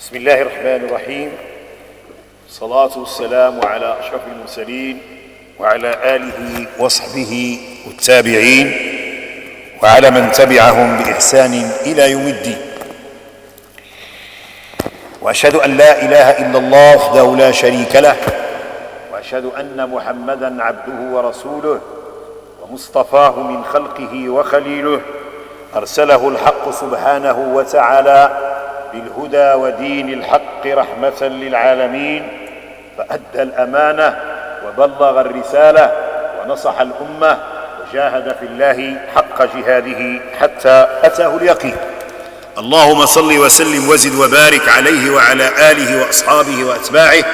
بسم الله الرحمن الرحيم. الصلاة والسلام على أشرف المرسلين وعلى آله وصحبه والتابعين وعلى من تبعهم بإحسان إلى يوم الدين. وأشهد أن لا إله إلا الله وحده لا شريك له، وأشهد أن محمدًا عبده ورسوله ومصطفاه من خلقه وخليله، أرسله الحق سبحانه وتعالى بالهدى ودين الحق رحمة للعالمين، فأدى الأمانة وبلغ الرسالة ونصح الأمة وجاهد في الله حق جهاده حتى أتاه اليقين. اللهم صل وسلم وزد وبارك عليه وعلى آله وأصحابه وأتباعه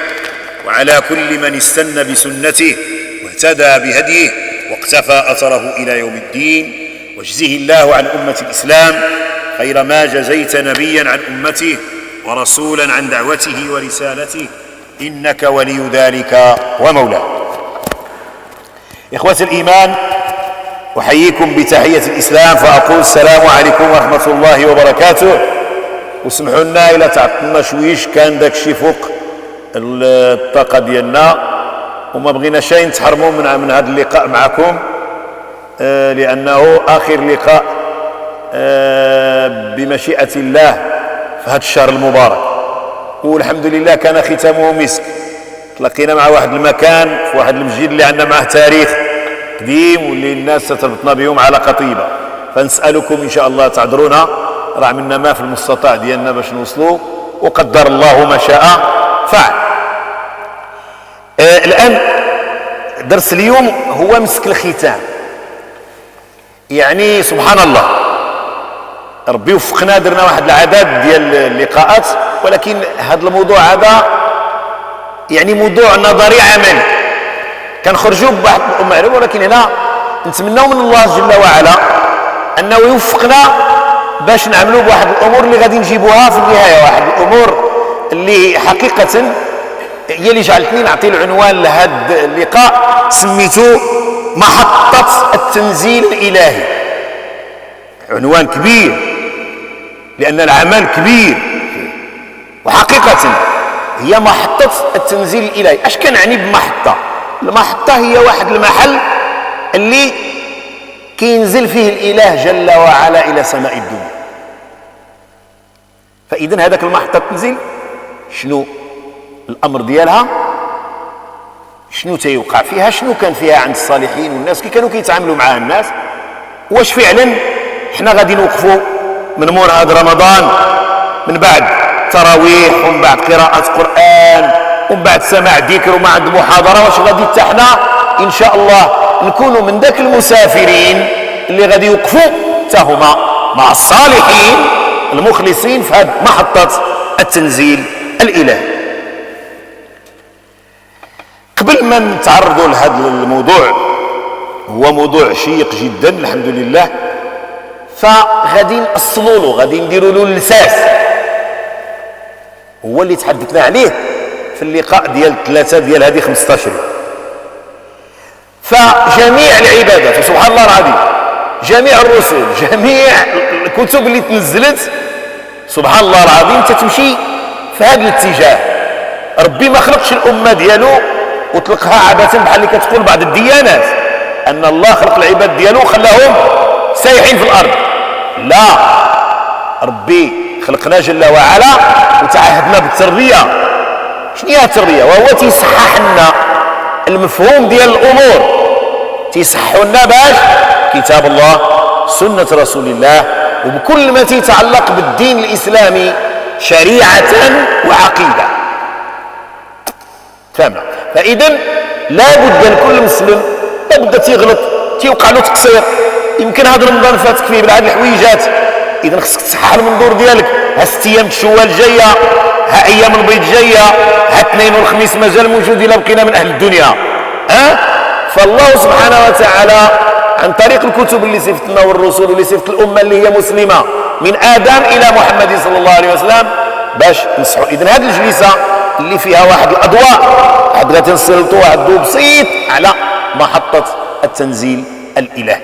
وعلى كل من استنى بسنته واهتدى بهديه واقتفى أثره إلى يوم الدين. واجزه الله عن أمة الإسلام خير ما جزيت نبيا عن أمته ورسولا عن دعوته ورسالته، إنك ولي ذلك ومولاه. إخوة الإيمان، أحييكم بتحية الإسلام فأقول السلام عليكم ورحمة الله وبركاته. وسمحوا لنا إلى تعطلنا شويش، كان داك الشي فوق الطاقة ديالنا وما بغينا شيء نتحرموا من هذا اللقاء معكم، لأنه آخر لقاء بمشيئة الله في هذا الشهر المبارك، والحمد لله كان ختامه مسك. تلاقينا مع واحد المكان في واحد المسجد اللي عندنا معه تاريخ قديم واللي الناس تربطنا بهم علاقة طيبة، فنسألكم إن شاء الله تعذرونا، راه منا ما في المستطاع ديالنا باش نوصلوا، وقدر الله ما شاء فعل. الآن درس اليوم هو مسك الختام. يعني سبحان الله، ربي وفقنا درنا واحد العدد ديال اللقاءات، ولكن هذا الموضوع هذا يعني موضوع نظري عملي كنخرجوا بواحد المعلومه، ولكن هنا نتمنوا من الله جل وعلا انه يوفقنا باش نعملوا بواحد الامور اللي غادي نجيبوها في النهايه، واحد الامور اللي حقيقه هي اللي جعلتني نعطي العنوان لهذا اللقاء، سميته محطة التنزيل الإلهي. عنوان كبير لأن العمل كبير، وحقيقة هي محطة التنزيل الإلهي. اش كنعني بمحطة؟ المحطة هي واحد المحل اللي كينزل فيه الإله جل وعلا إلى سماء الدنيا. فإذن هذاك المحطة تنزل شنو الأمر ديالها، شنو تيوقع فيها، شنو كان فيها عند الصالحين والناس كي كانوا كيتعاملوا معها الناس، واش فعلا حنا غادي نوقفوا من مور هذا رمضان من بعد تراويح ومن بعد قراءة قرآن ومن بعد سماع ذكر ومن بعد محاضرة، واش غادي حتى حنا إن شاء الله نكونوا من ذاك المسافرين اللي غادي يوقفوا حتى هما مع الصالحين المخلصين في هذه محطة التنزيل الإلهي. قبل ما نتعرضوا لهذا الموضوع، هو موضوع شيق جدا الحمد لله، فغادي نأصلوا له، غادي نديروا له الاساس، هو اللي تحدثنا عليه في اللقاء ديال 3 ديال هذه 15 يوم. فجميع العبادات، سبحان الله العظيم، جميع الرسل، جميع الكتب اللي تنزلت، سبحان الله العظيم، تتمشي في هذا الاتجاه. ربي ما خلقش الامه ديالو وطلقها عبثا بحال اللي كتقول بعض الديانات ان الله خلق العباد ديالو وخلاهم سايحين في الارض. لا، ربي خلقنا جل وعلا وتعهدنا بالتربيه. شنو هي التربيه؟ وهو تيصحح لنا المفهوم ديال الامور، تيصححوا لنا باش كتاب الله، سنه رسول الله، وبكل ما تيتعلق بالدين الاسلامي شريعه وعقيده. فهمنا؟ فإذن لا بد لكل مسلم، لا بد تيغلط، تيوقع له تقصير، يمكن هذا رمضان فاتك فيه بهذه الحويجات، إذن خصك تصحح المنظور ديالك. ها 6 أيام شوال جاية، ها أيام البيض جاية، ها الاثنين والخميس مازال موجود إلا بقينا من أهل الدنيا. فالله سبحانه وتعالى عن طريق الكتب اللي صفت لنا والرسل اللي صفت الأمة اللي هي مسلمة من آدم إلى محمد صلى الله عليه وسلم باش نصحوا. إذن هذه الجلسة اللي فيها واحد الأضواء، واحد غادي نسلطوا واحد الضوء بسيط على محطة التنزيل الإلهي،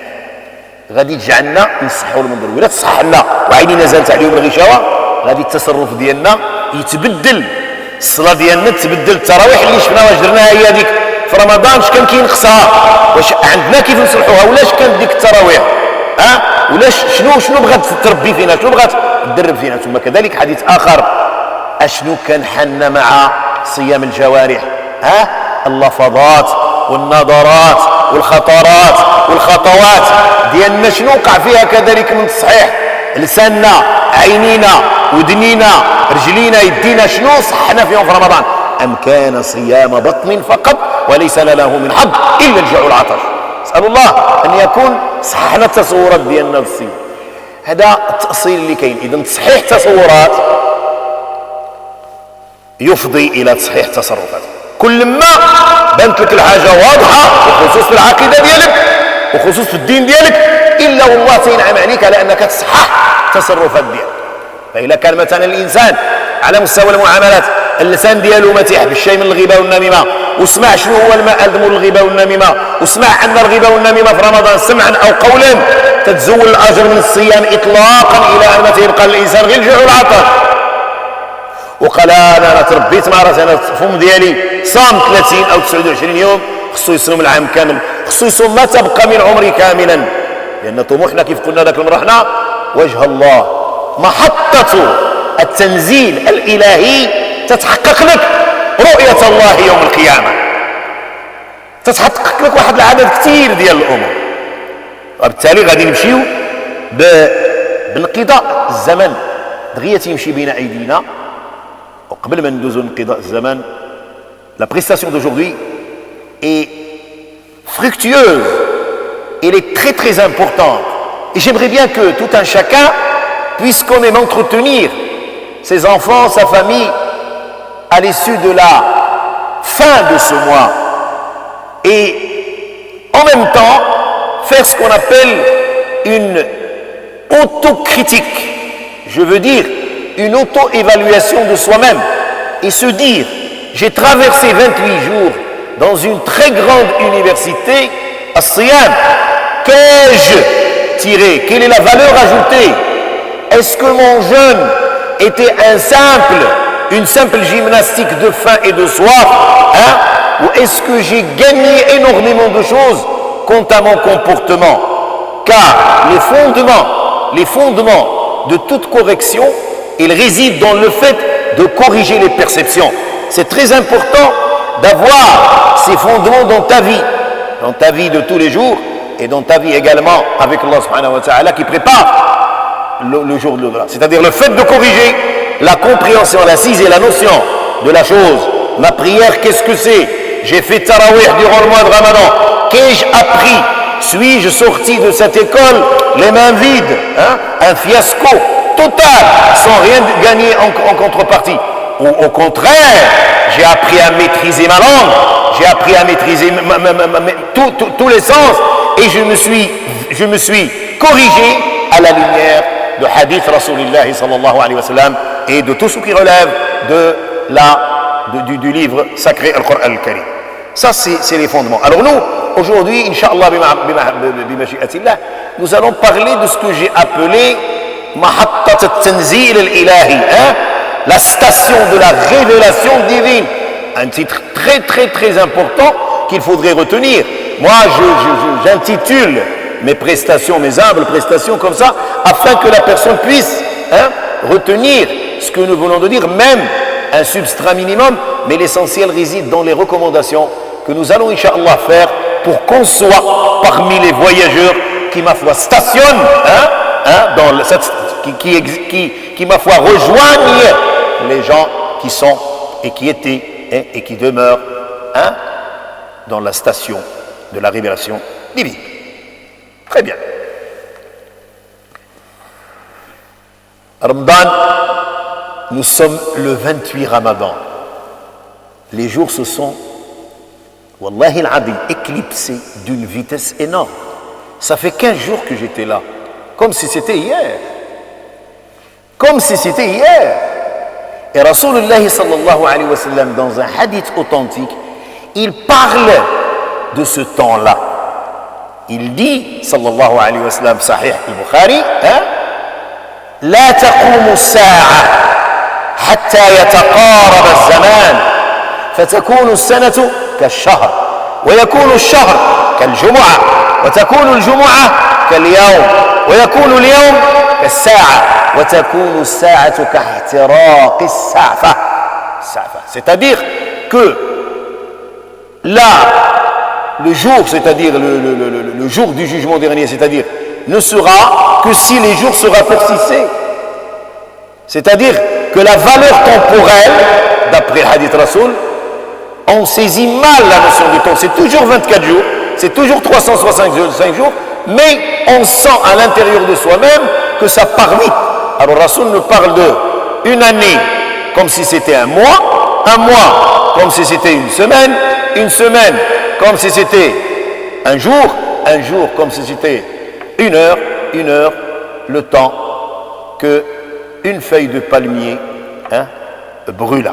غادي تجعلنا نصحوا المنظور. ولا تصحح لنا وعينينا زالت عليهم الغشاوة، غادي التصرف ديالنا يتبدل الصلاه ديالنا، تبدل التراويح اللي شفنا واش درناها هي هذيك في رمضان اش كان كينقصها، واش عندنا كيف نصلحوها ولا اش كانت ديك التراويح ولا شنو بغات تربي فينا، شنو بغات تدرب فينا. ثم كذلك حديث اخر اشنو كان حنا مع صيام الجوارح، اللفظات والنظرات والخطرات والخطوات ديالنا شنو وقع فيها كذلك من الصحيح، لساننا، عينينا، ودنينا، رجلينا، يدينا، شنو صحنا فيهم في رمضان؟ ام كان صيام بطن فقط وليس له من حظ الا الجوع والعطش. اسال الله ان يكون صححنا التصورات ديالنا للصيام. هذا التاصيل اللي كاين. اذا تصحيح التصورات يفضي الى تصحيح التصرفات. كل ما بانت لك الحاجه واضحه وخصوص في العقيده ديالك وخصوص في الدين ديالك الا والله سينعم عليك على انك تصحح التصرفات ديالك. فاذا كان مثلا الانسان على مستوى المعاملات اللسان ديالو ما تيحبش الشيء من الغيبه والنميمه، وسمع شنو هو المآل من الغيبه والنميمه، وسمع ان الغيبه والنميمه في رمضان سمعا او قولا تتزول الاجر من الصيام اطلاقا الى ان ما تيبقى للانسان غير الجوع والعطش. وقال انا تربيت مع راسي، انا الفم ديالي صام 30 او 29 يوم، خصو يصوم العام كامل، خصو يصوم ما تبقى من عمري كاملا، لان طموحنا كيف قلنا ذاك المره حنا وجه الله، محطه التنزيل الالهي تتحقق لك رؤيه الله يوم القيامه، تتحقق لك واحد العدد كثير ديال الامور. وبالتالي غادي نمشيو بانقضاء الزمن دغيا تيمشي بين ايدينا. وقبل ما ندوزو انقضاء الزمن، la prestation d'aujourd'hui est fructueuse, elle est très très importante, et j'aimerais bien que tout un chacun puisse quand même entretenir ses enfants, sa famille à l'issue de la fin de ce mois, et en même temps faire ce qu'on appelle une autocritique, je veux dire une auto-évaluation de soi-même, et se dire j'ai traversé 28 jours dans une très grande université, as-siyam, qu'ai-je tiré, quelle est la valeur ajoutée? Est-ce que mon jeûne était une simple gymnastique de faim et de soif, ou est-ce que j'ai gagné énormément de choses quant à mon comportement? Car les fondements de toute correction, ils résident dans le fait de corriger les perceptions. C'est très important d'avoir ces fondements dans ta vie de tous les jours, et dans ta vie également avec Allah subhanahu wa ta'ala qui prépare le jour de l'au-delà. C'est-à-dire le fait de corriger la compréhension, l'assise et la notion de la chose. Ma prière, qu'est-ce que c'est? J'ai fait tarawih durant le mois de Ramadan. Qu'ai-je appris? Suis-je sorti de cette école les mains vides, un fiasco total, sans rien gagner en contrepartie? Ou au contraire, j'ai appris à maîtriser ma langue, j'ai appris à maîtriser tous les sens, et je me suis corrigé à la lumière de hadith Rasulullah sallallahu alayhi wa sallam et de tout ce qui relève du livre sacré Al-Qur'an Al-Karim. Ça, c'est les fondements. Alors nous, aujourd'hui, Inch'Allah, nous allons parler de ce que j'ai appelé Mahattat al-Tanzil al-Ilahi, la station de la révélation divine. Un titre très très très important qu'il faudrait retenir. Moi, j'intitule mes prestations, mes humbles prestations comme ça, afin que la personne puisse retenir ce que nous venons de dire, même un substrat minimum, mais l'essentiel réside dans les recommandations que nous allons, Inch'Allah, faire pour qu'on soit parmi les voyageurs qui, ma foi, stationnent, qui, ma foi, rejoignent les gens qui sont et qui étaient et qui demeurent dans la station de la révélation divine. Très bien. Ramadan, nous sommes le 28 Ramadan. Les jours se sont, wallahi al-adim, éclipsés d'une vitesse énorme. Ça fait 15 jours que j'étais là, comme si c'était hier. Comme si c'était hier. Et Rasulullah sallallahu alayhi wa sallam, dans un hadith authentique, il parle de ce temps-là. Il dit, sallallahu alayhi wa sallam, Sahih al-Bukhari, La taqumu as-sa'a حتى يتقارب الزمان فتكون السنة كالشهر ويكون الشهر كالجمعة وتكون الجمعة كاليوم ويكون اليوم كالساعة وتكون الساعة كاحتراق السعفة. C'est-à-dire que là, le jour, c'est-à-dire le jour du jugement dernier, c'est-à-dire ne sera que si les jours se raccourcissaient. C'est-à-dire que la valeur temporelle, d'après le hadith Rasoul, on saisit mal la notion du temps. C'est toujours 24 jours, c'est toujours 365 jours, mais on sent à l'intérieur de soi-même que ça part vite. Alors Rasoul nous parle de une année comme si c'était un mois comme si c'était une semaine comme si c'était un jour comme si c'était une heure, le temps que une feuille de palmier brûla.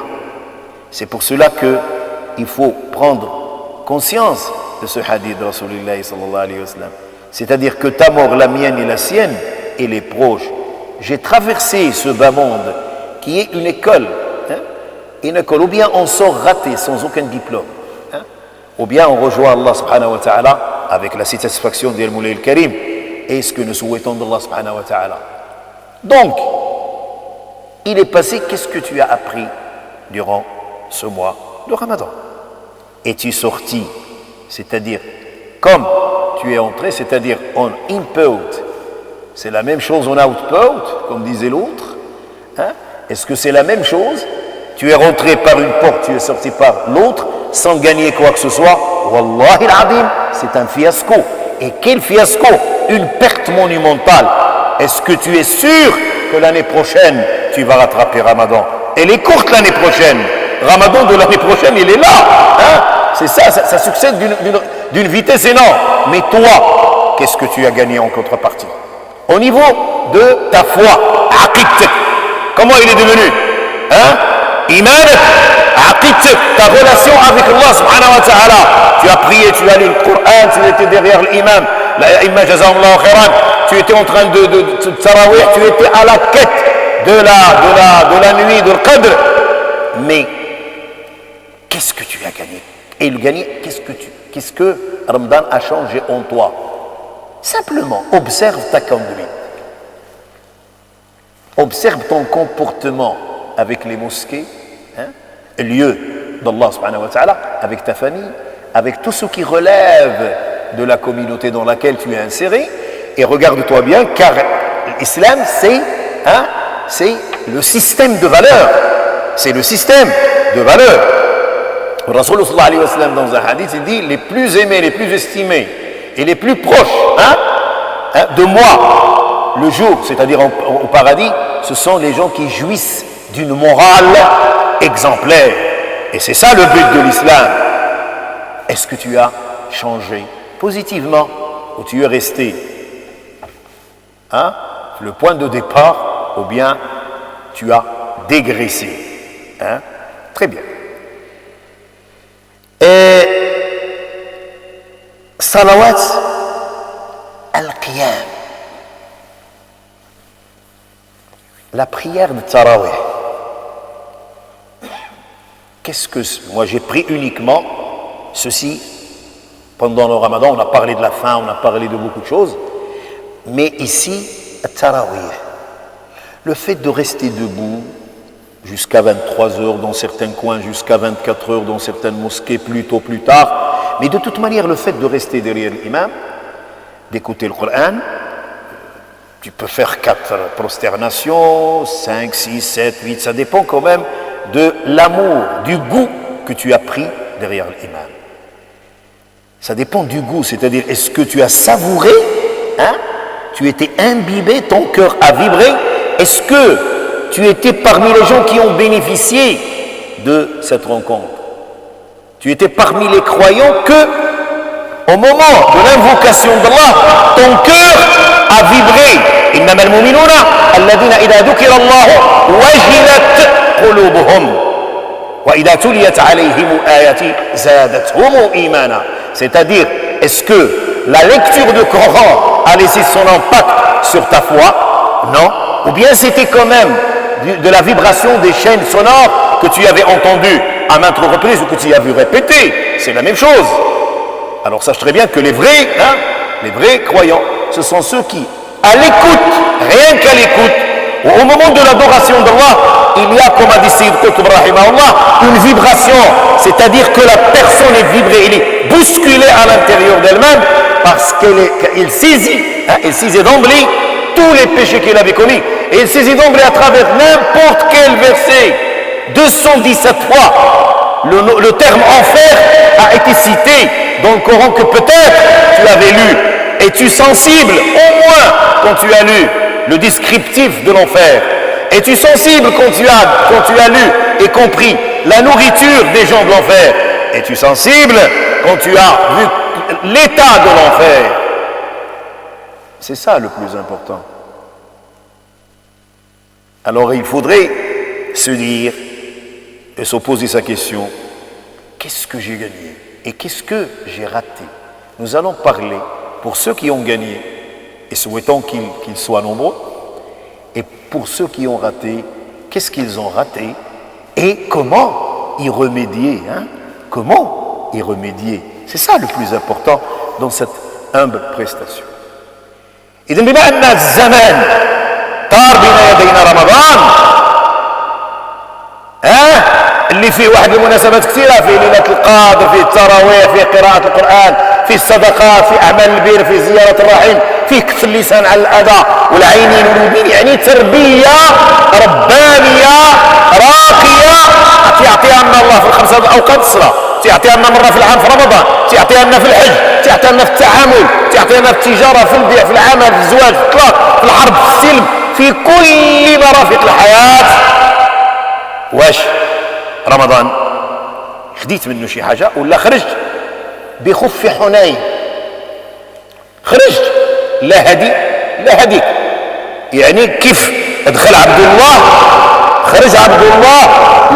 C'est pour cela qu'il faut prendre conscience de ce hadith de Rasulullah sallallahu alayhi wa sallam. C'est-à-dire que ta mort, la mienne et la sienne, elle est proche. J'ai traversé ce bas monde qui est une école, ou bien on sort raté sans aucun diplôme, ou bien on rejoint Allah subhanahu wa ta'ala avec la satisfaction d'Al-Moulay al-Karim et ce que nous souhaitons d'Allah subhanahu wa ta'ala. Donc, il est passé, qu'est-ce que tu as appris durant ce mois de Ramadan? Es-tu sorti, c'est-à-dire comme tu es entré, c'est-à-dire en input, c'est la même chose en output, comme disait l'autre, Est-ce que c'est la même chose? Tu es rentré par une porte, tu es sorti par l'autre, sans gagner quoi que ce soit. Wallahi al-Adim, c'est un fiasco. Et quel fiasco? Une perte monumentale. Est-ce que tu es sûr que l'année prochaine, tu vas rattraper Ramadan? Elle est courte l'année prochaine. Ramadan de l'année prochaine, il est là. C'est ça, ça succède d'une vitesse énorme. Mais toi, qu'est-ce que tu as gagné en contrepartie? Au niveau de ta foi, aqidtek, comment il est devenu? Imanek, aqidtek, ta relation avec Allah subhanahu wa ta'ala. Tu as prié, tu as lu le Coran, tu étais derrière l'imam, l'imam jazahullah khairan, tu étais en train de tarawih, tu étais à la quête de la nuit, de l'Qadr. Mais qu'est-ce que tu as gagné? Et le gagné, qu'est-ce que Ramadan a changé en toi? Simplement, observe ta conduite. Observe ton comportement avec les mosquées, lieu d'Allah subhanahu wa ta'ala, avec ta famille, avec tout ce qui relève de la communauté dans laquelle tu es inséré. Et regarde-toi bien, car l'islam, c'est le système de valeurs. C'est le système de valeurs. Rasulullah sallallahu alayhi wa sallam, dans un hadith, il dit: les plus aimés, les plus estimés et les plus proches de moi le jour, c'est-à-dire au paradis, ce sont les gens qui jouissent d'une morale exemplaire. Et c'est ça le but de l'islam. Est-ce que tu as changé positivement ou tu es resté le point de départ, ou bien tu as dégraissé? Très bien. Et salawat al-qiyam, la prière de tarawih. Qu'est-ce que moi j'ai pris uniquement ceci pendant le Ramadan? On a parlé de la faim, on a parlé de beaucoup de choses, mais ici tarawih, le fait de rester debout jusqu'à 23 heures dans certains coins, jusqu'à 24 heures dans certaines mosquées, plus tôt, plus tard. Mais de toute manière, le fait de rester derrière l'imam, d'écouter le Coran, tu peux faire 4 prosternations, 5, 6, 7, 8, ça dépend quand même de l'amour, du goût que tu as pris derrière l'imam. Ça dépend du goût, c'est-à-dire, est-ce que tu as savouré, tu étais imbibé, ton cœur a vibré, est-ce que tu étais parmi les gens qui ont bénéficié de cette rencontre? Tu étais parmi les croyants que, au moment de l'invocation d'Allah, ton cœur a vibré. Innama al-mu'minuna alladhina idha dhukira Allah wajilat qulubuhum wa idha tuliyat alayhim ayati zadatuhum imana. C'est-à-dire, est-ce que la lecture du Coran a laissé son impact sur ta foi? Non. Ou bien c'était quand même de la vibration des chaînes sonores que tu avais entendues à maintes reprises ou que tu as vu répéter. C'est la même chose. Alors sache très bien que les vrais croyants, ce sont ceux qui, à l'écoute, rien qu'à l'écoute, au moment de l'adoration d'Allah, il y a, comme a dit Sayyid Qutb rahimahullah, une vibration, c'est-à-dire que la personne est vibrée, elle est bousculée à l'intérieur d'elle-même parce qu'elle saisit d'emblée tous les péchés qu'elle avait commis. Et elle saisit d'emblée à travers n'importe quel verset. 217 fois, le terme enfer a été cité dans le Coran que peut-être tu avais lu. Es-tu sensible, au moins, quand tu as lu le descriptif de l'enfer? Es-tu sensible quand tu as lu et compris la nourriture des gens de l'enfer? Es-tu sensible quand tu as vu l'état de l'enfer? C'est ça le plus important. Alors il faudrait se dire et se poser sa question, qu'est-ce que j'ai gagné et qu'est-ce que j'ai raté? Nous allons parler pour ceux qui ont gagné, et souhaitons qu'ils soient nombreux, et pour ceux qui ont raté, qu'est-ce qu'ils ont raté et comment y remédier, Comment y remédier? C'est ça le plus important dans cette humble prestation. إذا بما أن الزمان طار بين يدينا رمضان اللي فيه واحد المناسبات كثيرة، فيه ليلة القدر، فيه التراويح، فيه قراءة القرآن، فيه الصدقات، فيه أعمال البر، فيه زيارة الرحم، فيه كف اللسان على الأذى والعينين والودين، يعني تربية ربانية راقية تعطيها لنا الله في الخمسة أوقات الصلاة، تعطيها لنا مرة في العام في رمضان، تعطيها لنا في الحج، تعطيها لنا في التعامل، تعطيها لنا في التجارة، في البيع، في العمل، في الزواج، في الطلاق، في الحرب، في السلم، في كل مرافق الحياة. واش رمضان خديت منه شي حاجة ولا خرجت بخف حنين؟ خرجت لا هدي لا هديك، يعني كيف ادخل عبد الله خرج عبد الله،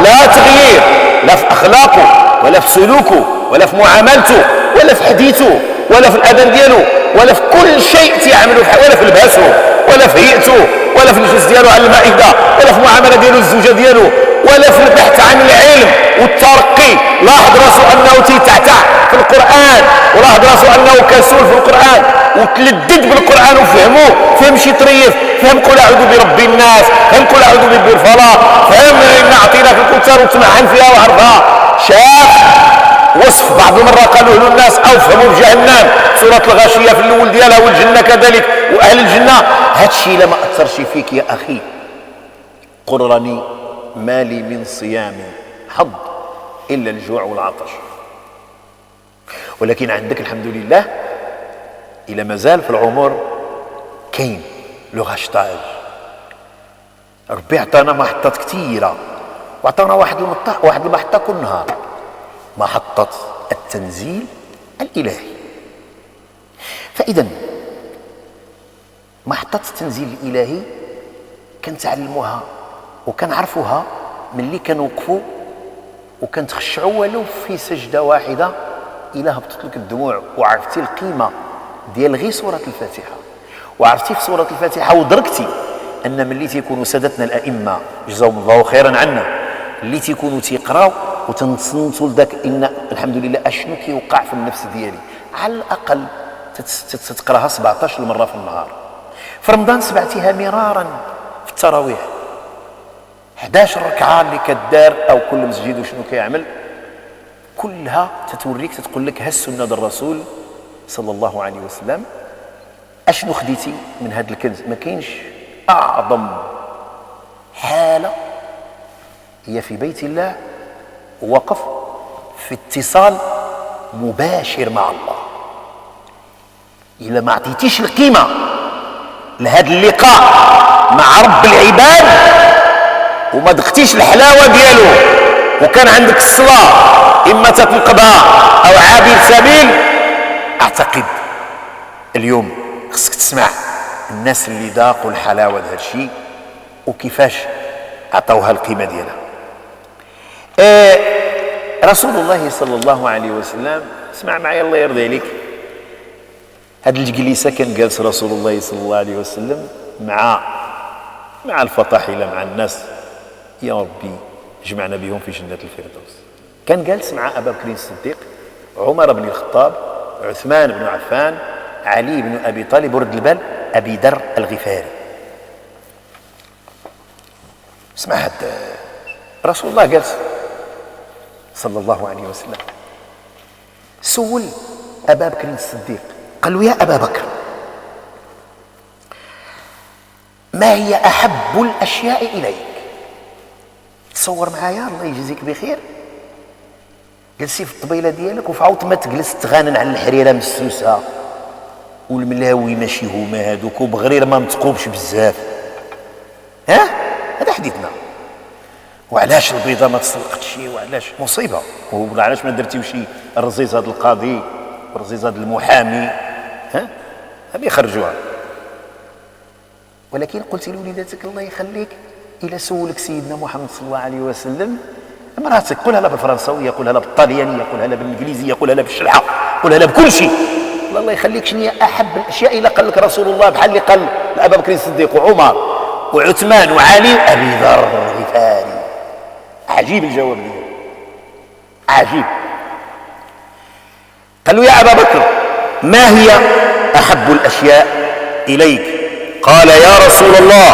لا تغيير لا في أخلاقه ولا في سلوكه ولا في معاملته ولا في حديثه ولا في الأذان دياله ولا في كل شيء تعمله، ولا في لباسه ولا في هيئته ولا في الجلوس دياله على المائدة ولا في معاملة دياله الزوجة دياله ولا في البحث عن العلم والترقي. لاحظ راسه أنه تيتعتع في القرآن، ولاحظ راسه أنه كسول في القرآن، وتلدد بالقرآن وفهموه، فهم شي طريف، فهم قل أعوذ برب الناس، فهم قل أعوذ برب الفلاح، فهم إن أعطيناك الكوثر وتمعن فيها وعرفها. شاف وصف بعض المرة قالوا له الناس أوفهموا بجهنم، سورة الغاشية في الأول ديالها، والجنة كذلك وأهل الجنة. هذا الشيء لما أثرش فيك يا أخي، قل راني مالي من صيام حظ إلا الجوع والعطش. ولكن عندك الحمد لله إلى مازال في العمر كاين لو غاشتاج. ربي عطانا محطات كثيرة، وعطانا واحد المحطة كل نهار، محطة التنزيل الإلهي. فإذا محطة التنزيل الإلهي كنتعلموها وكنعرفوها من اللي كنوقفوا وكنتخشعوا ولو في سجدة واحدة إلا هبطت لك الدموع وعرفتي القيمة ديال غير سورة الفاتحة، وعرفتي في سورة الفاتحة ودركتي أن ملي تيكونوا سادتنا الأئمة جزاهم الله خيرا عنا، اللي تيكونوا تيقراو وتنصنتوا لذاك إن الحمد لله أشنو كيوقع في النفس ديالي، على الأقل تتقراها 17 مرة في النهار. في رمضان سمعتيها مرارا في التراويح، 11 ركعة اللي كدار أو كل مسجد وشنو كيعمل، كلها تتوريك تتقول لك ها السنة ديال الرسول صلى الله عليه وسلم. أشنو خديتي من هذا الكنز؟ ما كاينش أعظم حالة هي في بيت الله، وقف في اتصال مباشر مع الله. إلا ما عطيتيش القيمة لهذا اللقاء مع رب العباد وما دقتيش الحلاوة ديالو، وكان عندك الصلاة إما تتنقضها أو عابر سبيل، أعتقد اليوم خصك تسمع الناس اللي ذاقوا الحلاوة هذا الشيء وكيفاش عطوها القيمة ديالها. رسول الله صلى الله عليه وسلم، اسمع معي الله يرضي عليك، هذه الجليسة كان جالس رسول الله صلى الله عليه وسلم مع الفطاحلة، مع الناس يا ربي جمعنا بهم في جنة الفردوس. كان جالس مع أبا بكر الصديق، عمر بن الخطاب، عثمان بن عفان، علي بن أبي طالب، ورد البال أبي ذر الغفاري. اسمع هذا رسول الله جالس صلى الله عليه وسلم، سول أبا بكر الصديق قال له: يا أبا بكر، ما هي أحب الأشياء إليك؟ تصور معايا الله يجزيك بخير، جلسي في الطبيله ديالك وفي عوض ما تجلس تغانن على الحريره مسوسه والملاوي ماشي هما هادوك وبغرير ما متقوبش بزاف، ها هذا حديثنا. وعلاش البيضه ما تسلقتش؟ وعلاش مصيبه؟ وعلاش ما درتيو شي الرزيز هذا القاضي والرزيز هذا المحامي؟ ها هذه يخرجوها. ولكن قلت لوليداتك الله يخليك، إلى سولك سيدنا محمد صلى الله عليه وسلم مراتك، قولها لها بالفرنساوية، قولها لها بالطليانية، قولها لها بالإنجليزية، قولها لها بالشلحة، قولها لها بكل شيء. الله يخليك شنو هي أحب الأشياء إلى قال لك رسول الله، بحال اللي قال لأبا بكر الصديق وعمر وعثمان وعلي وأبي ذر الغفاري. عجيب الجواب ديالو، عجيب. قال له: يا أبا بكر، ما هي أحب الأشياء إليك؟ قال: يا رسول الله،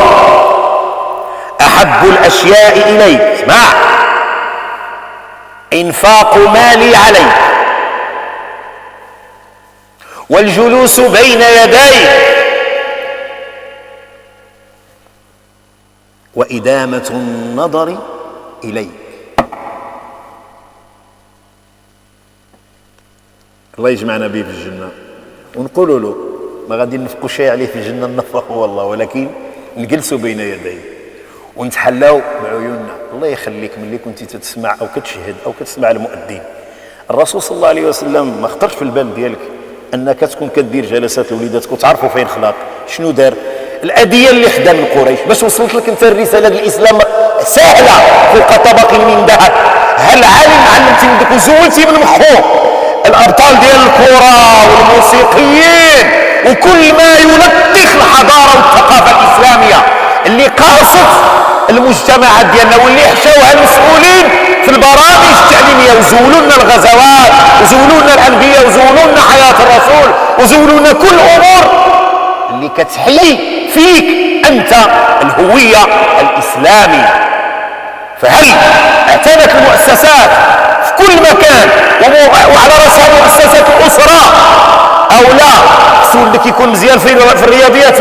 أحب الأشياء إليك، اسمع، إنفاق مالي عليك، والجلوس بين يديك، وإدامة النظر إليك. الله يجمعنا به في الجنة، ونقول له ما غادي نفقوا شيء عليه في الجنة، نفقه والله، ولكن نجلسوا بين يديه ونتحلاو بعيوننا. الله يخليك ملي كنتي تتسمع او كتشهد او كتسمع المؤذن، الرسول صلى الله عليه وسلم ما خطرش في البال ديالك انك تكون كدير جلسات لوليداتك وتعرفوا فين خلاق شنو دار، الاديه اللي خدا من قريش باش وصلت لك انت الرساله ديال الاسلام سهله فوق طبق من ذهب. هل علمتي ولدك وزولتي من مخو الابطال ديال الكره والموسيقيين وكل ما يلطخ الحضاره والثقافه الاسلاميه اللي قاصت المجتمعات ديالنا واللي حشاوها المسؤولين في البرامج التعليميه، وزولوا لنا الغزوات، وزولوا لنا الانبياء، وزولوا لنا حياه الرسول، وزولوا لنا كل امور اللي كتحيي فيك انت الهويه الاسلاميه. فهل اعتنت المؤسسات في كل مكان وعلى راسها مؤسسات الاسره او لا؟ خصو ولدك يكون مزيان في الرياضيات،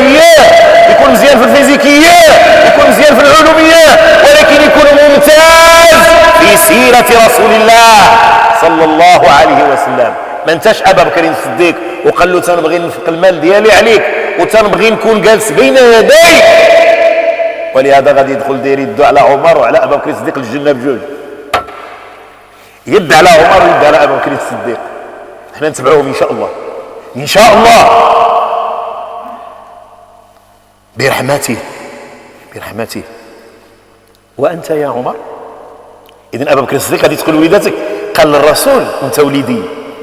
يكون مزيان في الفيزيكيات، يكون مزيان في العلوميات، ولكن يكون ممتاز في سيرة رسول الله صلى الله عليه وسلم. ما انتش أبا بكر الصديق وقال له تنبغي ننفق المال ديالي عليك وتنبغي نكون جالس بين يديك، ولهذا غادي يدخل داير يدو على عمر وعلى أبا بكر الصديق الجنة بجوج، يد على عمر ويد على أبا بكر الصديق. احنا نتبعوهم إن شاء الله، إن شاء الله برحمته برحمته. وأنت يا عمر، إذن أبا بكر الصديق غادي تقول لوليداتك قال للرسول وأنت وليدي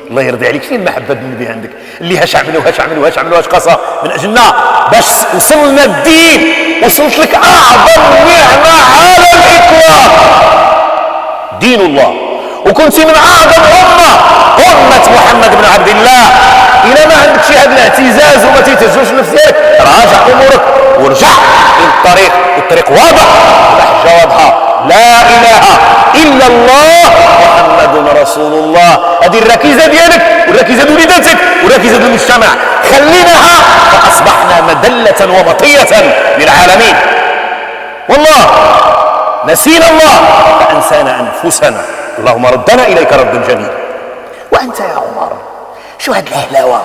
الله يرضي عليك، شنو المحبة النبي عندك اللي هاش عملوا هاش عملوا هاش عملوا هاش قصة من أجلنا باش وصلنا الدين، وصلت لك أعظم نعمة على الإطلاق دين الله، وكنت من أعظم أمة محمد بن عبد الله. إلى ما عندك شي هذا الاعتزاز وما تيتهزوش نفسك، راجع أمورك ورجع للطريق، والطريق واضح والحجة واضحة، لا إله إلا الله محمد رسول الله. هذه الركيزة ديالك والركيزة لوليداتك والركيزة للمجتمع، خليناها فأصبحنا مدلة ومطية للعالمين. والله نسينا الله فأنسانا أنفسنا، اللهم ردنا إليك ردا جميلا. وأنت يا عمر شو هاد الهلاوة،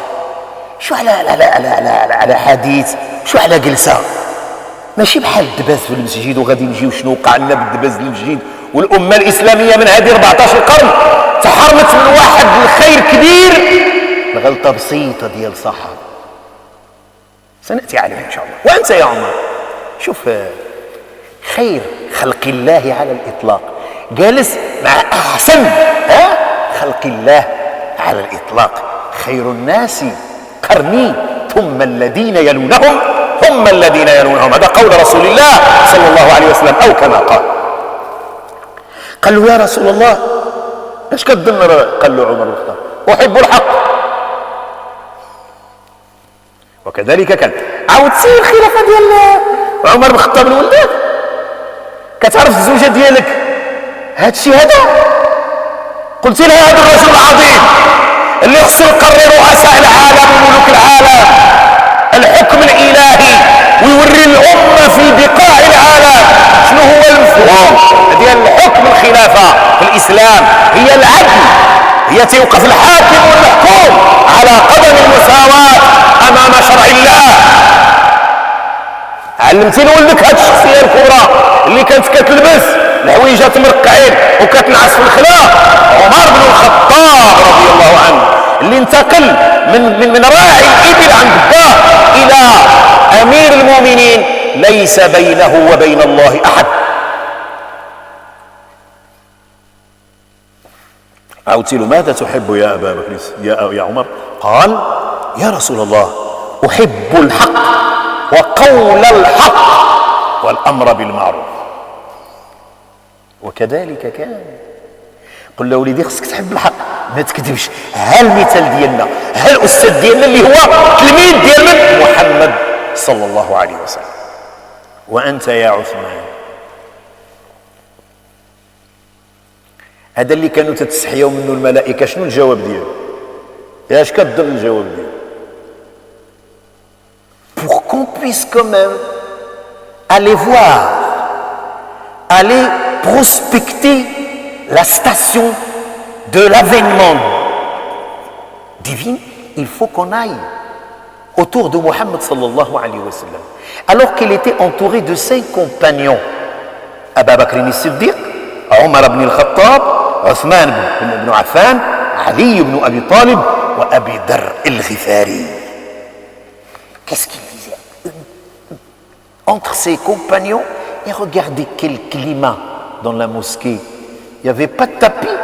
شو على حديث، شو على جلسة، ماشي بحال الدباز في المسجد وغادي نجيو شنو وقع لنا بالدباز المسجد. والأمة الإسلامية من هذه 14 قرن تحرمت من واحد الخير كبير، الغلطة بسيطة ديال صحابة سنأتي عليه إن شاء الله. وأنت يا عمر شوف خير خلق الله على الإطلاق، جالس مع أحسن خلق الله على الإطلاق. خير الناس قرني ثم الذين يلونهم ثم الذين يلونهم، هذا قول رسول الله صلى الله عليه وسلم أو كما قال. قال له يا رسول الله اش كتظن؟ قال له عمر بن الخطاب احب الحق. وكذلك كان عاود سير الخلافه ديال عمر بن الخطاب الولدان. كتعرف الزوجه ديالك هذا الشيء هذا، قلت لها هذا الرجل العظيم اللي خصو يقرر رؤساء العالم وملوك العالم الحكم الالهي ويوري الامه في بقاع العالم شنو هو المفهوم ديال الحكم الخلافه في الاسلام. هي العدل، هي توقف الحاكم والمحكوم على قدم المساواه امام شرع الله. علمتي لولدك هذه الشخصيه الكبرى اللي كانت كتلبس الحويجات مرقعين وكتنعس في الخلاء، عمر بن الخطاب رضي الله عنه، اللي انتقل من راعي الابل عند باه الى امير المؤمنين ليس بينه وبين الله احد. عودت له ماذا تحب يا ابا بكر يا عمر؟ قال يا رسول الله احب الحق وقول الحق والامر بالمعروف. وكذلك كان. قل له وليدي خصك تحب الحق ما تكذبش. ها المثال ديالنا، ها الاستاذ ديالنا اللي هو تلميذ ديال من؟ محمد صلى الله عليه وسلم. وانت يا عثمان، هذا اللي كانوا تتستحيوا منه الملائكه، شنو الجواب ديالو؟ اش كتظن الجواب ديالو؟ pour qu'on puisse quand même aller voir, aller prospecter la station de l'avènement divin, il faut qu'on aille autour de Mohammed sallallahu alayhi wa sallam. Alors qu'il était entouré de 5 compagnons, Abu Bakr as-Siddiq, Omar ibn al-Khattab, Othman ibn Affan, Ali ibn Abi Talib wa Abi Dharr al-Ghifari. Qu'est-ce qu'il disait entre ses compagnons? Et regardez quel climat dans la mosquée. Il n'y avait pas de tapis,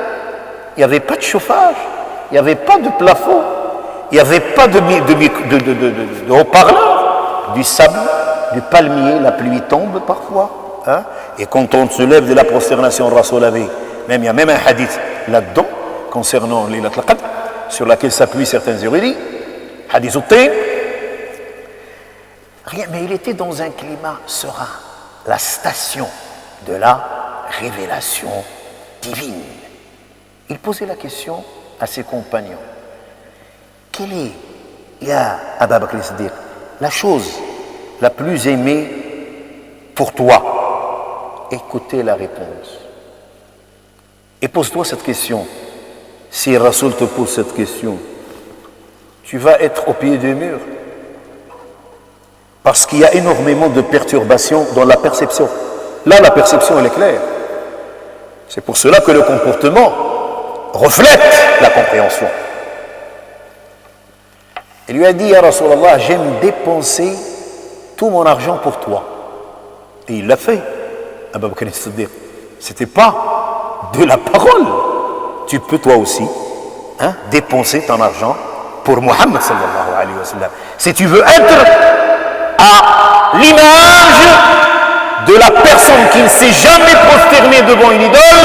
il n'y avait pas de chauffage, il n'y avait pas de plafond, il n'y avait pas de haut-parleur, du sable, du palmier, la pluie tombe parfois. Hein? Et quand on se lève de la prosternation, Rasoul avait, il y a même un hadith là-dedans, concernant Laylat al-Qadr, sur laquelle s'appuient certains érudits, hadith al-Tin. Rien, mais il était dans un climat serein, la station de la révélation divine. Il posait la question à ses compagnons. Quelle est, ya Abu Bakr as-Siddiq, la chose la plus aimée pour toi? Écoutez la réponse. Et pose-toi cette question. Si Rasoul te pose cette question, tu vas être au pied du mur. Parce qu'il y a énormément de perturbations dans la perception. Là, la perception, elle est claire. C'est pour cela que le comportement reflète la compréhension. Il lui a dit, ya Rasulallah, j'aime dépenser tout mon argent pour toi. Et il l'a fait, Abu Bakr as-Siddiq. C'était pas de la parole. Tu peux toi aussi dépenser ton argent pour Muhammad sallallahu alayhi wa sallam. Si tu veux être à l'image de la personne qui ne s'est jamais prosternée devant une idole,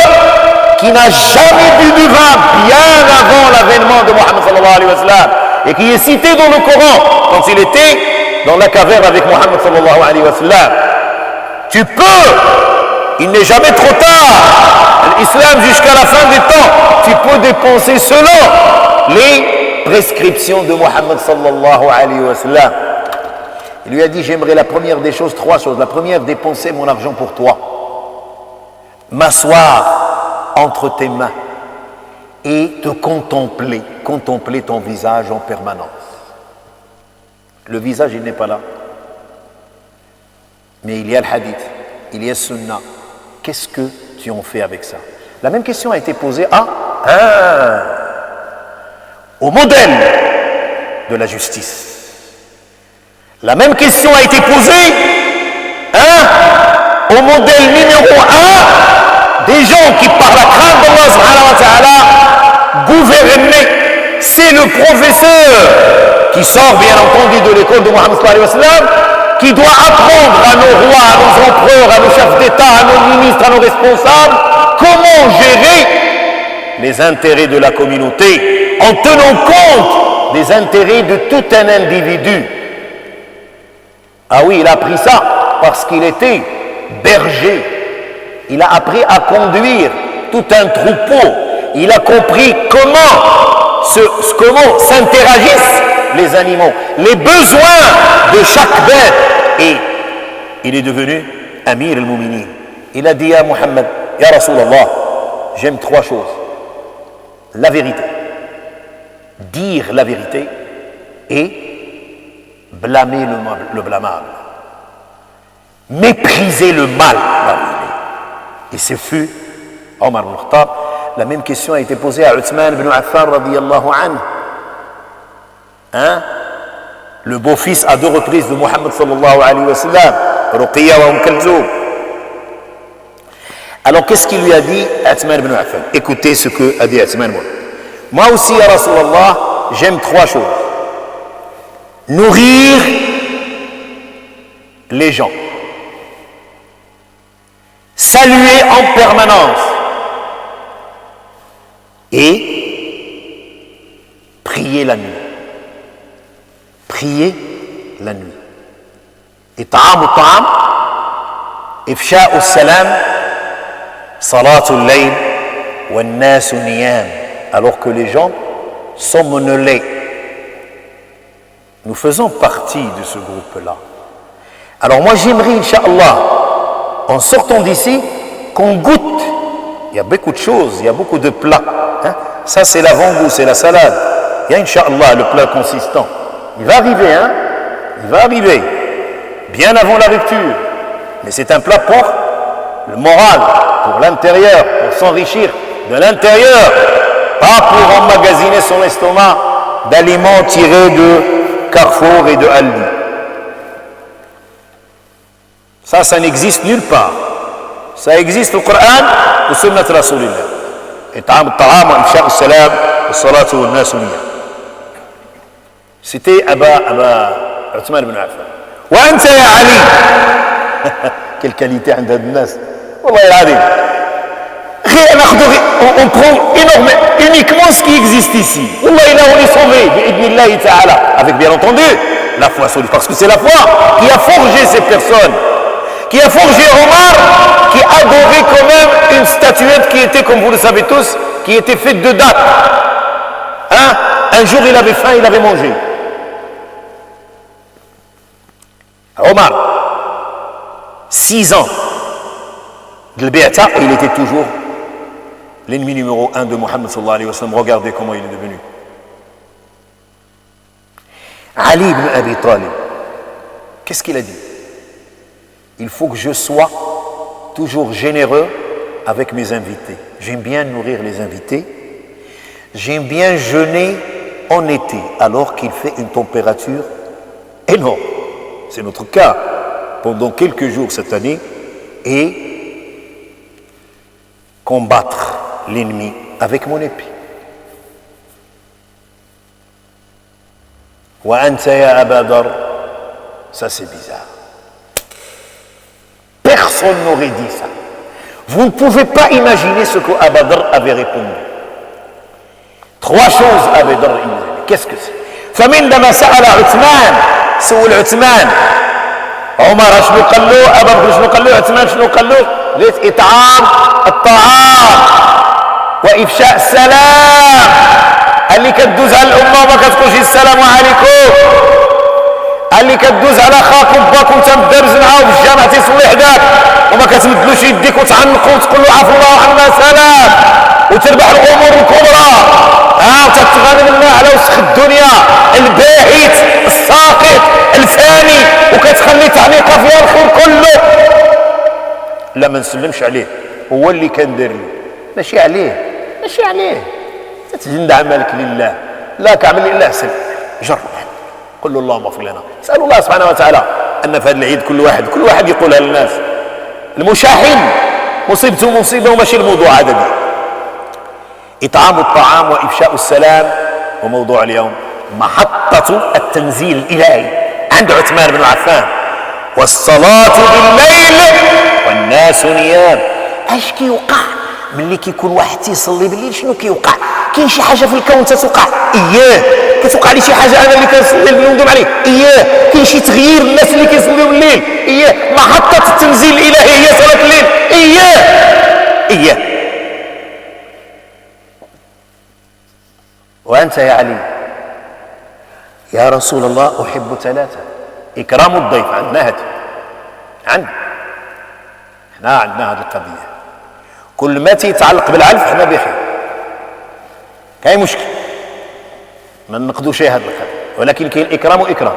qui n'a jamais bu du vin bien avant l'avènement de Muhammad sallallahu alayhi wa sallam, et qui est cité dans le Coran quand il était dans la caverne avec Muhammad sallallahu alayhi wa sallam. Tu peux, il n'est jamais trop tard, l'islam jusqu'à la fin des temps, tu peux dépenser selon les prescriptions de Muhammad sallallahu alayhi wa sallam. Il lui a dit, j'aimerais la première des choses, 3 choses. La première, dépenser mon argent pour toi. M'asseoir entre tes mains et te contempler ton visage en permanence. Le visage, il n'est pas là. Mais il y a le hadith, il y a le sunnah. Qu'est-ce que tu en fais avec ça? La même question a été posée au modèle de la justice. La même question a été posée au modèle numéro 1 des gens qui, par la crainte d'Allah subhanahu wa ta'ala, gouvernaient. C'est le professeur qui sort bien entendu de l'école de Muhammad sallallahu alayhi wa sallam, qui doit apprendre à nos rois, à nos empereurs, à nos chefs d'État, à nos ministres, à nos responsables, comment les intérêts de la communauté en tenant compte des intérêts de tout un individu. Ah oui, il a appris ça parce qu'il était berger. Il a appris à conduire tout un troupeau. Il a compris comment s'interagissent les animaux, les besoins de chaque bête. Et il est devenu Amir al-Mouminin. Il a dit à Muhammad, Ya Rasulallah, j'aime 3 choses. La vérité, dire la vérité et blâmer le blâmable. Mépriser le mal. Et ce fut Omar ibn Khattab. La même question a été posée à Uthman ibn Affan radiyallahu anhu. Hein? Le beau-fils à 2 reprises de Muhammad sallallahu alayhi wa sallam, Ruqiyya wa Kulthum. Alors qu'est-ce qu'il lui a dit Uthman ibn Affan? Écoutez ce que a dit Uthman. Moi aussi, ya Rasulallah, j'aime 3 choses. Nourrir les gens, saluer en permanence et prier la nuit. Prier la nuit. It'am al-ta'am, ifsha al-salam, salatul layl, wa an-nas niyam. Alors que les gens somnolaient. Nous faisons partie de ce groupe-là. Alors moi j'aimerais, Inch'Allah, en sortant d'ici, qu'on goûte. Il y a beaucoup de choses, il y a beaucoup de plats. Hein? Ça c'est l'avant-goût, c'est la salade. Il y a, Inch'Allah, le plat consistant. Il va arriver, hein? Il va arriver. Bien avant la rupture. Mais c'est un plat pour le moral, pour l'intérieur, pour s'enrichir de l'intérieur. Pas pour emmagasiner son estomac d'aliments tirés de Carrefour et de Aldi. Ça n'existe nulle part. Ça existe au Coran ou Sunnat Rasulillah. It'am al-ta'am wa ifsha al-salam wa salatu wa an-nas niyam. C'était Aba Uthman ibn Affan. Wa anta ya Ali. Quelle qualité عند الناس. والله العظيم. On prend uniquement ce qui existe ici. Wallah, là on est sauvé, bi'idnillahi ta'ala. Avec bien entendu la foi solide. Parce que c'est la foi qui a forgé ces personnes. Qui a forgé Omar, qui adorait quand même une statuette qui était, comme vous le savez tous, qui était faite de dattes. Hein? Un jour il avait faim, il avait mangé. Omar, 6 ans de l'Bi'ata, et il était toujours l'ennemi numéro 1 de Muhammad sallallahu alayhi wa sallam. Regardez comment il est devenu. Ali ibn Abi Talib, qu'est-ce qu'il a dit? Il faut que je sois toujours généreux avec mes invités. J'aime bien nourrir les invités. J'aime bien jeûner en été, alors qu'il fait une température énorme. C'est notre cas pendant quelques jours cette année. Et combattre l'ennemi avec mon épée. Wa anta ya Aba Dar, ça c'est bizarre. Personne n'aurait dit ça. Vous ne pouvez pas imaginer ce que Aba Dar avait répondu. 3 choses Aba Dar il disait. Qu'est-ce que c'est? فمن سأل عثمان سئل عثمان عمر شنو قال له؟ أبا بكر شنو قال له؟ عثمان شنو قال له؟ قالت إطعام الطعام وإفشاء السلام. اللي كتدوز على الأمة وما كتقولش السلام عليكم. اللي كتدوز على خاك وباك وانت مدابز معاه في الجامع تيصلي حداك وما كتمدلوش يديك وتعنقو وتقول له عفو الله عنا سلام وتربح الأمور الكبرى. وتتغنى منها على وسخ الدنيا الباهت الساقط الفاني وكتخلي تعليقه فيها الخير كله. لا ما نسلمش عليه، هو اللي كان داير له، ماشي عليه. تتجند عملك لله، لا كعمل لله سلم. جرب قل له اللهم اغفر لنا. اسال الله سبحانه وتعالى ان في هذا العيد كل واحد يقولها للناس. المشاحن مصيبته مصيبه وماشي الموضوع عددي. إطعام الطعام وإفشاء السلام. وموضوع اليوم محطة التنزيل الإلهي عند عثمان بن عفان. والصلاة بالليل والناس نيام. اش كيوقع ملي كيكون واحد تيصلي بالليل شنو كيوقع؟ كاين شي حاجه في الكون تتوقع، كتوقع لي شي حاجه انا اللي كنصلي الليل وندوم عليه، كاين شي تغيير الناس اللي كيصليو الليل، محطه التنزيل الالهي هي صلاه الليل، وانت يا علي يا رسول الله احب ثلاثه: اكرام الضيف، عندنا هذه القضيه، كل ما تيتعلق بالعلف حنا بخير، كاين مشكل ما نقدوش هذا القضيه، ولكن كاين اكرام واكرام،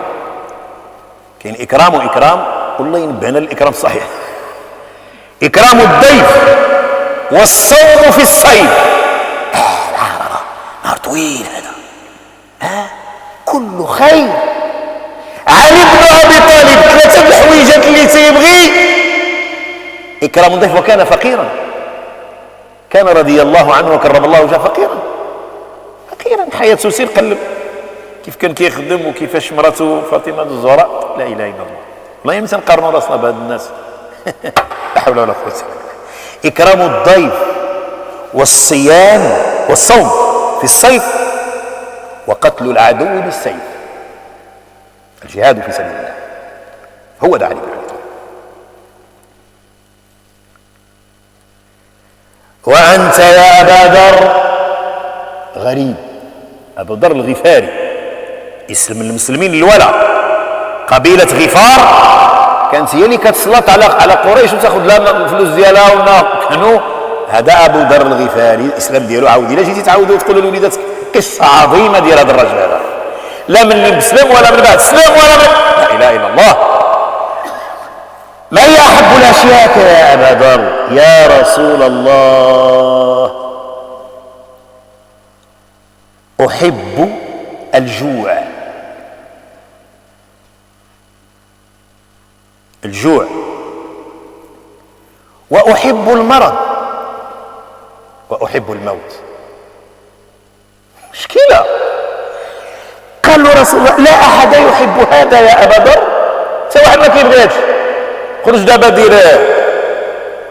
كاين اكرام واكرام، والله ينبهنا الاكرام الصحيح. اكرام الضيف والصوم في الصيف، نهار طويل هذا، كل خير. علي بن ابي طالب 3 الحويجات اللي تيبغي اكرام الضيف، وكان فقيرا، كان رضي الله عنه وكرم الله وجهه فقيرا، حياته سير قلب كيف كان كيخدم وكيفاش مراته فاطمه الزهراء، لا اله الا الله، والله يمكن نقارنوا راسنا بهاد الناس. لا حول ولا قوه الا بالله. اكرام الضيف والصيام والصوم في الصيف، وقتل العدو بالسيف، الجهاد في سبيل الله، هو ده علي بن ابي طالب. وانت يا ابا ذر غريب، ابو ذر الغفاري، اسم المسلمين الاولى، قبيله غفار كانت هي اللي كتسلط على قريش وتاخذ لها الفلوس ديالها، كانوا هذا ابو ذر الغفاري. الاسلام ديالو عاود الا جيتي تعاودوا وتقولوا لوليداتك قصه عظيمه ديال هذا الرجل هذا، لا من اللي مسلم ولا من بعد السلام ولا من لا اله الا الله. ما هي احب الاشياء يا ابا ذر؟ يا رسول الله احب الجوع، واحب المرض، واحب الموت. مشكله. قال له رسول الله لا احد يحب هذا يا ابا ذر، حتى واحد ما كيبغيش. خرج دابا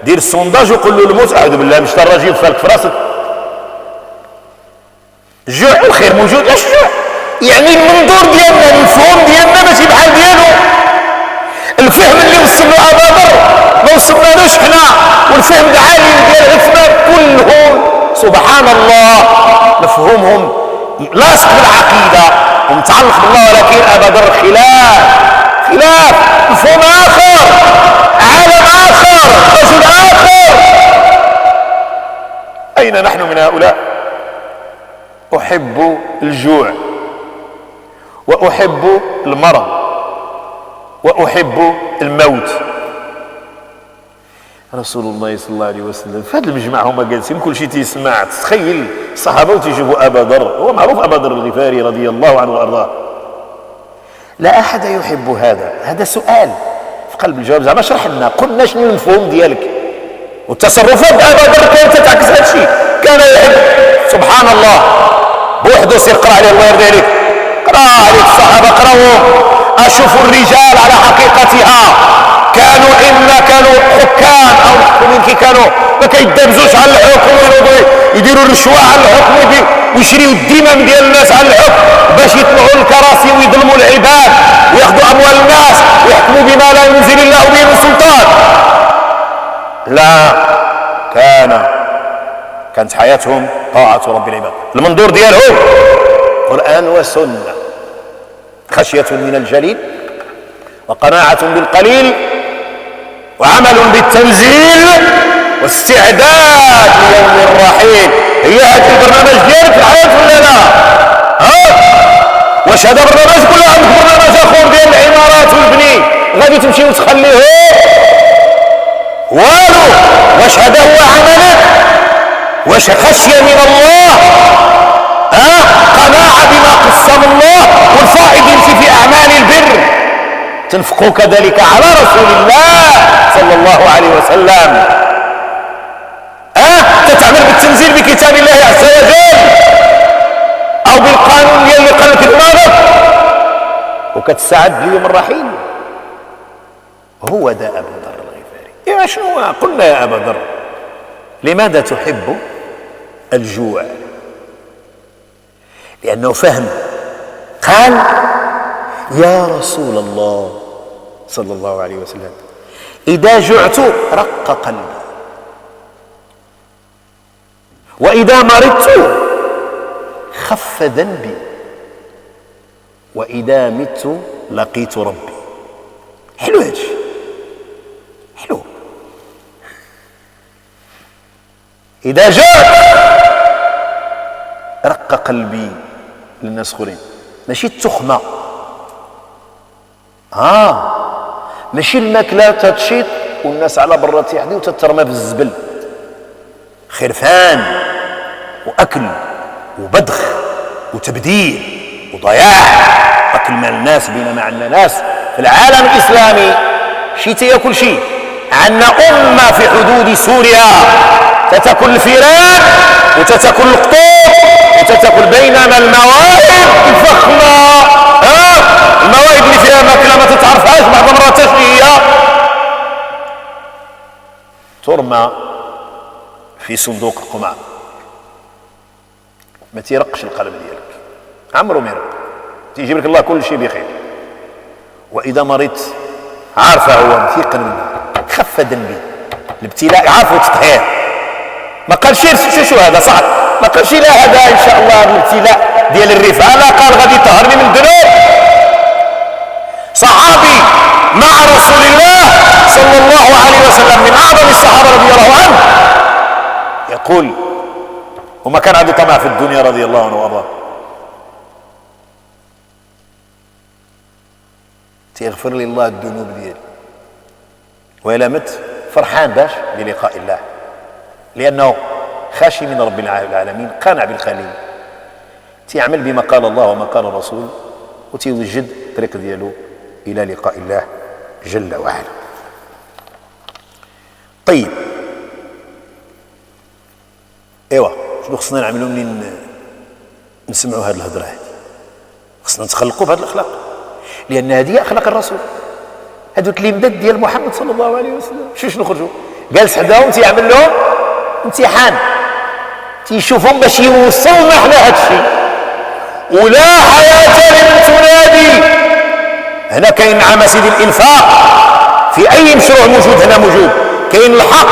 دير السونداج وقول له الموت، اعوذ بالله مش الراجل فالك في راسك. الجوع والخير موجود، اش الجوع؟ يعني المنظور ديالنا، المفهوم ديالنا ماشي بحال ديالو. الفهم اللي وصل له ابا ذر ما وصلنالوش حنا، والفهم العالي ديال عثمان كلهم سبحان الله مفهومهم لاصق بالعقيده ومتعلق بالله، ولكن ابا ذر خلاف مفهوم اخر، عالم اخر، رجل اخر. اين نحن من هؤلاء؟ احب الجوع، واحب المرض، واحب الموت. رسول الله صلى الله عليه وسلم في هذا المجمع هما جالسين كل شيء تيسمع، تخيل الصحابه وتيجيبوا ابا ذر، هو معروف ابا ذر الغفاري رضي الله عنه وارضاه. لا احد يحب هذا سؤال في قلب الجواب، زعما اشرح لنا، قلنا شنو المفهوم ديالك. والتصرفات ابا ذر كانت تعكس هذا الشيء، كان يحب سبحان الله بوحده. سير قرا عليه الله يرضي عليك، قرا عليك الصحابه، قراوهم، اشوفوا الرجال على حقيقتها، كانوا حكام او محكومين، كي كانوا ما كيدابزوش على الحكم يديروا الرشوه على الحكم ويشريوا الدمم ديال الناس على الحكم باش يطلعوا الكراسي ويظلموا العباد وياخذوا اموال الناس ويحكموا بما لا ينزل الله به من سلطان. لا، كانت حياتهم طاعه رب العباد، المنظور ديالهم قران وسنه، خشيه من الجليل، وقناعه بالقليل، وعمل بالتنزيل، واستعداد ليوم الرحيل. هي هذا البرنامج ديالك في الحياه ولا لا؟ واش هذا برنامج ولا عندك برنامج اخر ديال العمارات والبني غادي تمشي وتخليه؟ والو. واش هذا هو عملك؟ واش خشيه من الله؟ قناعه بما قسم الله، والفائض يمشي في اعمال البر، تنفقوا كذلك على رسول الله صلى الله عليه وسلم. تتعمل بالتنزيل بكتاب الله عز وجل او بالقانون اللي قالك دماغك، وكتساعد اليوم الرحيل. هو ده ابو ذر الغفاري. يا شنو قلنا يا ابا ذر؟ لماذا تحب الجوع؟ لأنه فهم. قال: يا رسول الله صلى الله عليه وسلم، إذا جعت رق قلبي، وإذا مرضت خف ذنبي، وإذا مت لقيت ربي. حلو هادشي، حلو. إذا جعت رق قلبي للناس اخرين، ماشي التخمة، ماشي الماكلة تتشيط والناس على برا تيحدي وتترمى في الزبل. خرفان وأكل وبدخ وتبذير وضياع، أكل مال الناس، بينما عندنا ناس في العالم الإسلامي شي تياكل شي. عندنا أمة في حدود سوريا تتاكل الفيران وتتاكل القطوط وتتاكل، بينما الموائد الفخمة، الموائد اللي فيها ماكلة ما تتعرفهاش بعض المرات هي ترمى في صندوق القمامة. ما تيرقش القلب ديالك، عمرو ما يرق، تيجيب لك الله كل شيء بخير. وإذا مرضت عارفه هو مثيقن منه، خف ذنبي. الابتلاء عارفه التطهير، ما قالش شو هذا صعب، ما قالش لا هذا ان شاء الله الابتلاء ديال الرفعه، لا قال غادي يطهرني من الذنوب. صحابي مع رسول الله صلى الله عليه وسلم من اعظم الصحابه رضي الله عنه يقول، وما كان عنده طمع في الدنيا رضي الله عنه وارضاه، تيغفر لي الله الذنوب ديالي، وإلا مت فرحان باش بلقاء الله، لأنه خاشي من رب العالمين، قانع بالخليل، تيعمل بما قال الله وما قال الرسول، وتيوجد الطريق ديالو إلى لقاء الله جل وعلا. طيب، ايوا شنو خصنا نعملوا منين نسمعوا هذه الهضره هذه؟ خصنا نتخلقوا بهذه الاخلاق، لان هذه اخلاق الرسول، هذو التلميذات ديال محمد صلى الله عليه وسلم. شنو خرجوا جالس حداهم تيعمل لهم امتحان، تيشوفهم باش يوصلوا نحن هذا الشيء. ولا حياه لمن تنادي. هنا كاين نعم سيدي الانفاق في اي مشروع موجود، هنا موجود. كاين الحق،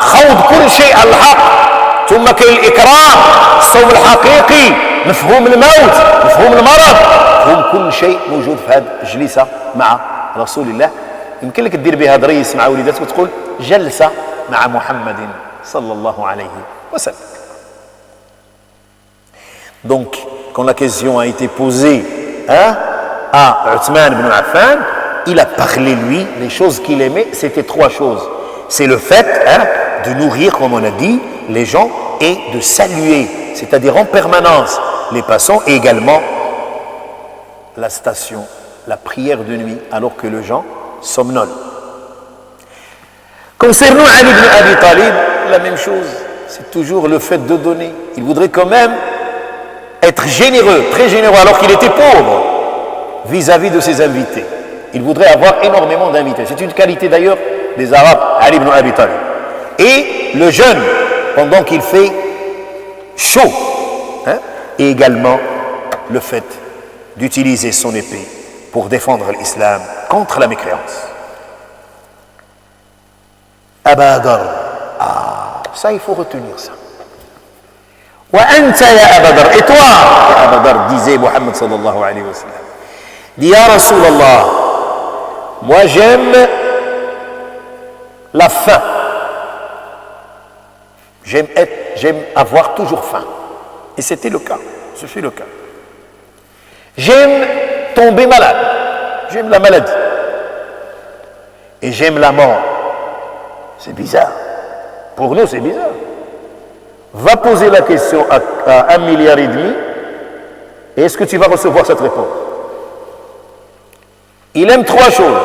خوض كل شيء على الحق. ثم كاين الاكرام، الصوم الحقيقي، مفهوم الموت، مفهوم المرض، مفهوم كل شيء موجود في هذه الجلسه مع رسول الله. يمكن لك دير بها دريس مع وليداتك وتقول جلسه مع محمد صلى الله عليه وسلم. Donc, quand la question a été posée à Othman ibn Affan, il a parlé, lui, les choses qu'il aimait, c'était trois choses. C'est le fait de nourrir, comme on a dit, les gens et de saluer, c'est-à-dire en permanence, les passants, et également la station, la prière de nuit, alors que les gens somnolent. Concernant Ali ibn Abi Talib, la même chose, c'est toujours le fait de donner. Il voudrait quand même être généreux, très généreux, alors qu'il était pauvre vis-à-vis de ses invités. Il voudrait avoir énormément d'invités. C'est une qualité d'ailleurs des Arabes, Ali ibn Abi Talib. Et le jeûne, pendant qu'il fait chaud, et également le fait d'utiliser son épée pour défendre l'islam contre la mécréance. Abadar, ça il faut retenir ça. Wa anta ya Abadar, et toi ya Abadar, disait Mohammed sallallahu alayhi wa sallam, dit ya Rasulallah, moi j'aime la faim, j'aime avoir toujours faim, et c'était le cas, ce fut le cas. J'aime tomber malade, j'aime la maladie, et j'aime la mort. C'est bizarre, pour nous c'est bizarre. Va poser la question à 1,5 milliard, et est-ce que tu vas recevoir cette réponse? Il aime trois choses: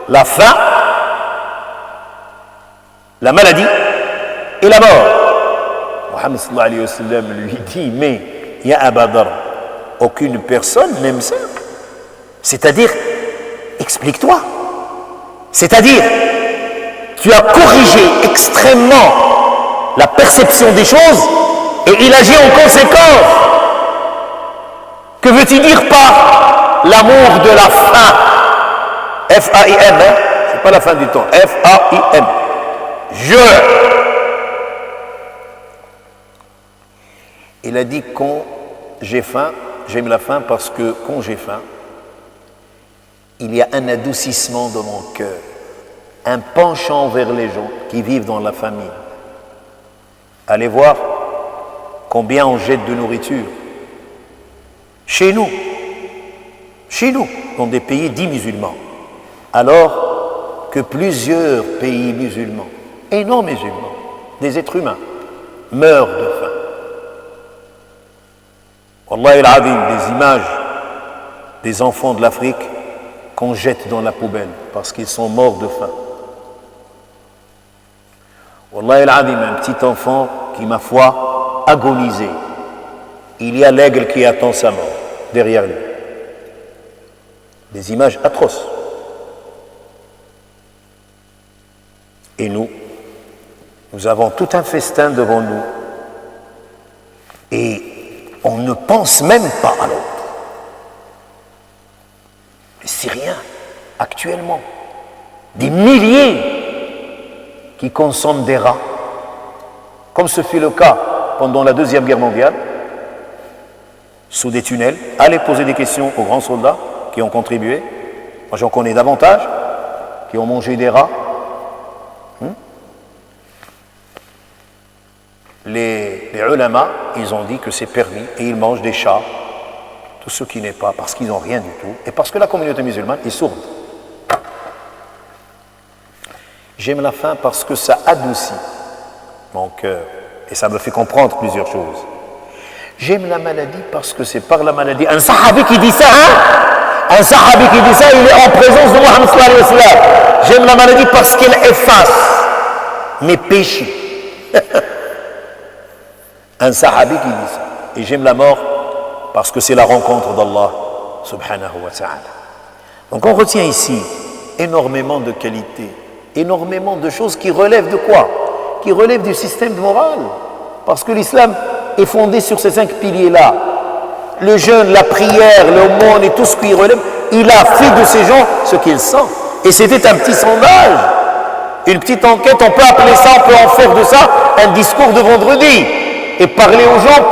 la faim, la maladie et la mort. Mohammed sallallahu alayhi wa sallam lui dit, mais ya Abadar, aucune personne n'aime ça. C'est-à-dire, explique-toi. C'est-à-dire, tu as corrigé extrêmement la perception des choses et il agit en conséquence. Que veut-il dire par l'amour de la fin? F-A-I-M, hein? C'est pas la fin du temps. F-A-I-M. Il a dit quand j'ai faim, j'aime la faim parce que quand j'ai faim, il y a un adoucissement dans mon cœur, un penchant vers les gens qui vivent dans la famine. Allez voir combien on jette de nourriture. Chez nous, dans des pays dits musulmans, alors que plusieurs pays musulmans, et non musulmans, des êtres humains, meurent de faim. Wallahi al-Azim, des images des enfants de l'Afrique qu'on jette dans la poubelle parce qu'ils sont morts de faim. Wallahi al-Azim, un petit enfant qui, ma foi, agonisait. Il y a l'aigle qui attend sa mort derrière lui. Des images atroces. Et nous avons tout un festin devant nous. Et on ne pense même pas à l'autre. Les Syriens, actuellement, des milliers qui consomment des rats, comme ce fut le cas pendant la Deuxième Guerre mondiale, sous des tunnels. Allez poser des questions aux grands soldats qui ont contribué. Moi, j'en connais davantage, qui ont mangé des rats. Les ulama, ils ont dit que c'est permis et ils mangent des chats, tout ce qui n'est pas, parce qu'ils n'ont rien du tout et parce que la communauté musulmane est sourde. J'aime la faim parce que ça adoucit mon cœur et ça me fait comprendre plusieurs choses. J'aime la maladie parce que c'est par la maladie. Un sahabi qui dit ça, un sahabi qui dit ça, il est en présence de Muhammad sallallahu alayhi wa sallam. J'aime la maladie parce qu'elle efface mes péchés. Un sahabi qui dit ça. Et j'aime la mort parce que c'est la rencontre d'Allah subhanahu wa ta'ala. Donc on retient ici énormément de qualités, énormément de choses qui relèvent de quoi? Qui relèvent du système moral. Parce que l'islam est fondé sur ces 5 piliers-là. Le jeûne, la prière, l'aumône et tout ce qui relève, il a fait de ces gens ce qu'ils sont. Et c'était un petit sondage, une petite enquête, on peut appeler ça, on peut en faire de ça un discours de vendredi. Et parler aux gens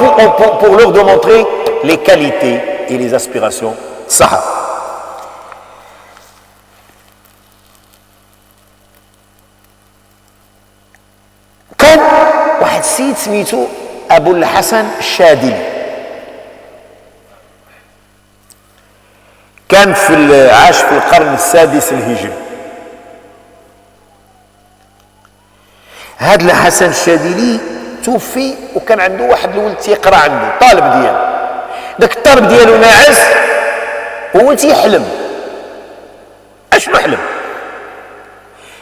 pour leur démontrer les qualités et les aspirations sahaba. كان واحد سيد سميتو أبو الحسن الشاذلي كان عاش في القرن السادس الهجري. هذا الحسن الشاذلي توفي وكان عنده واحد الولد تيقرا عنده طالب ديالو. داك الطالب ديالو ناعس وهو تيحلم. اشنو حلم؟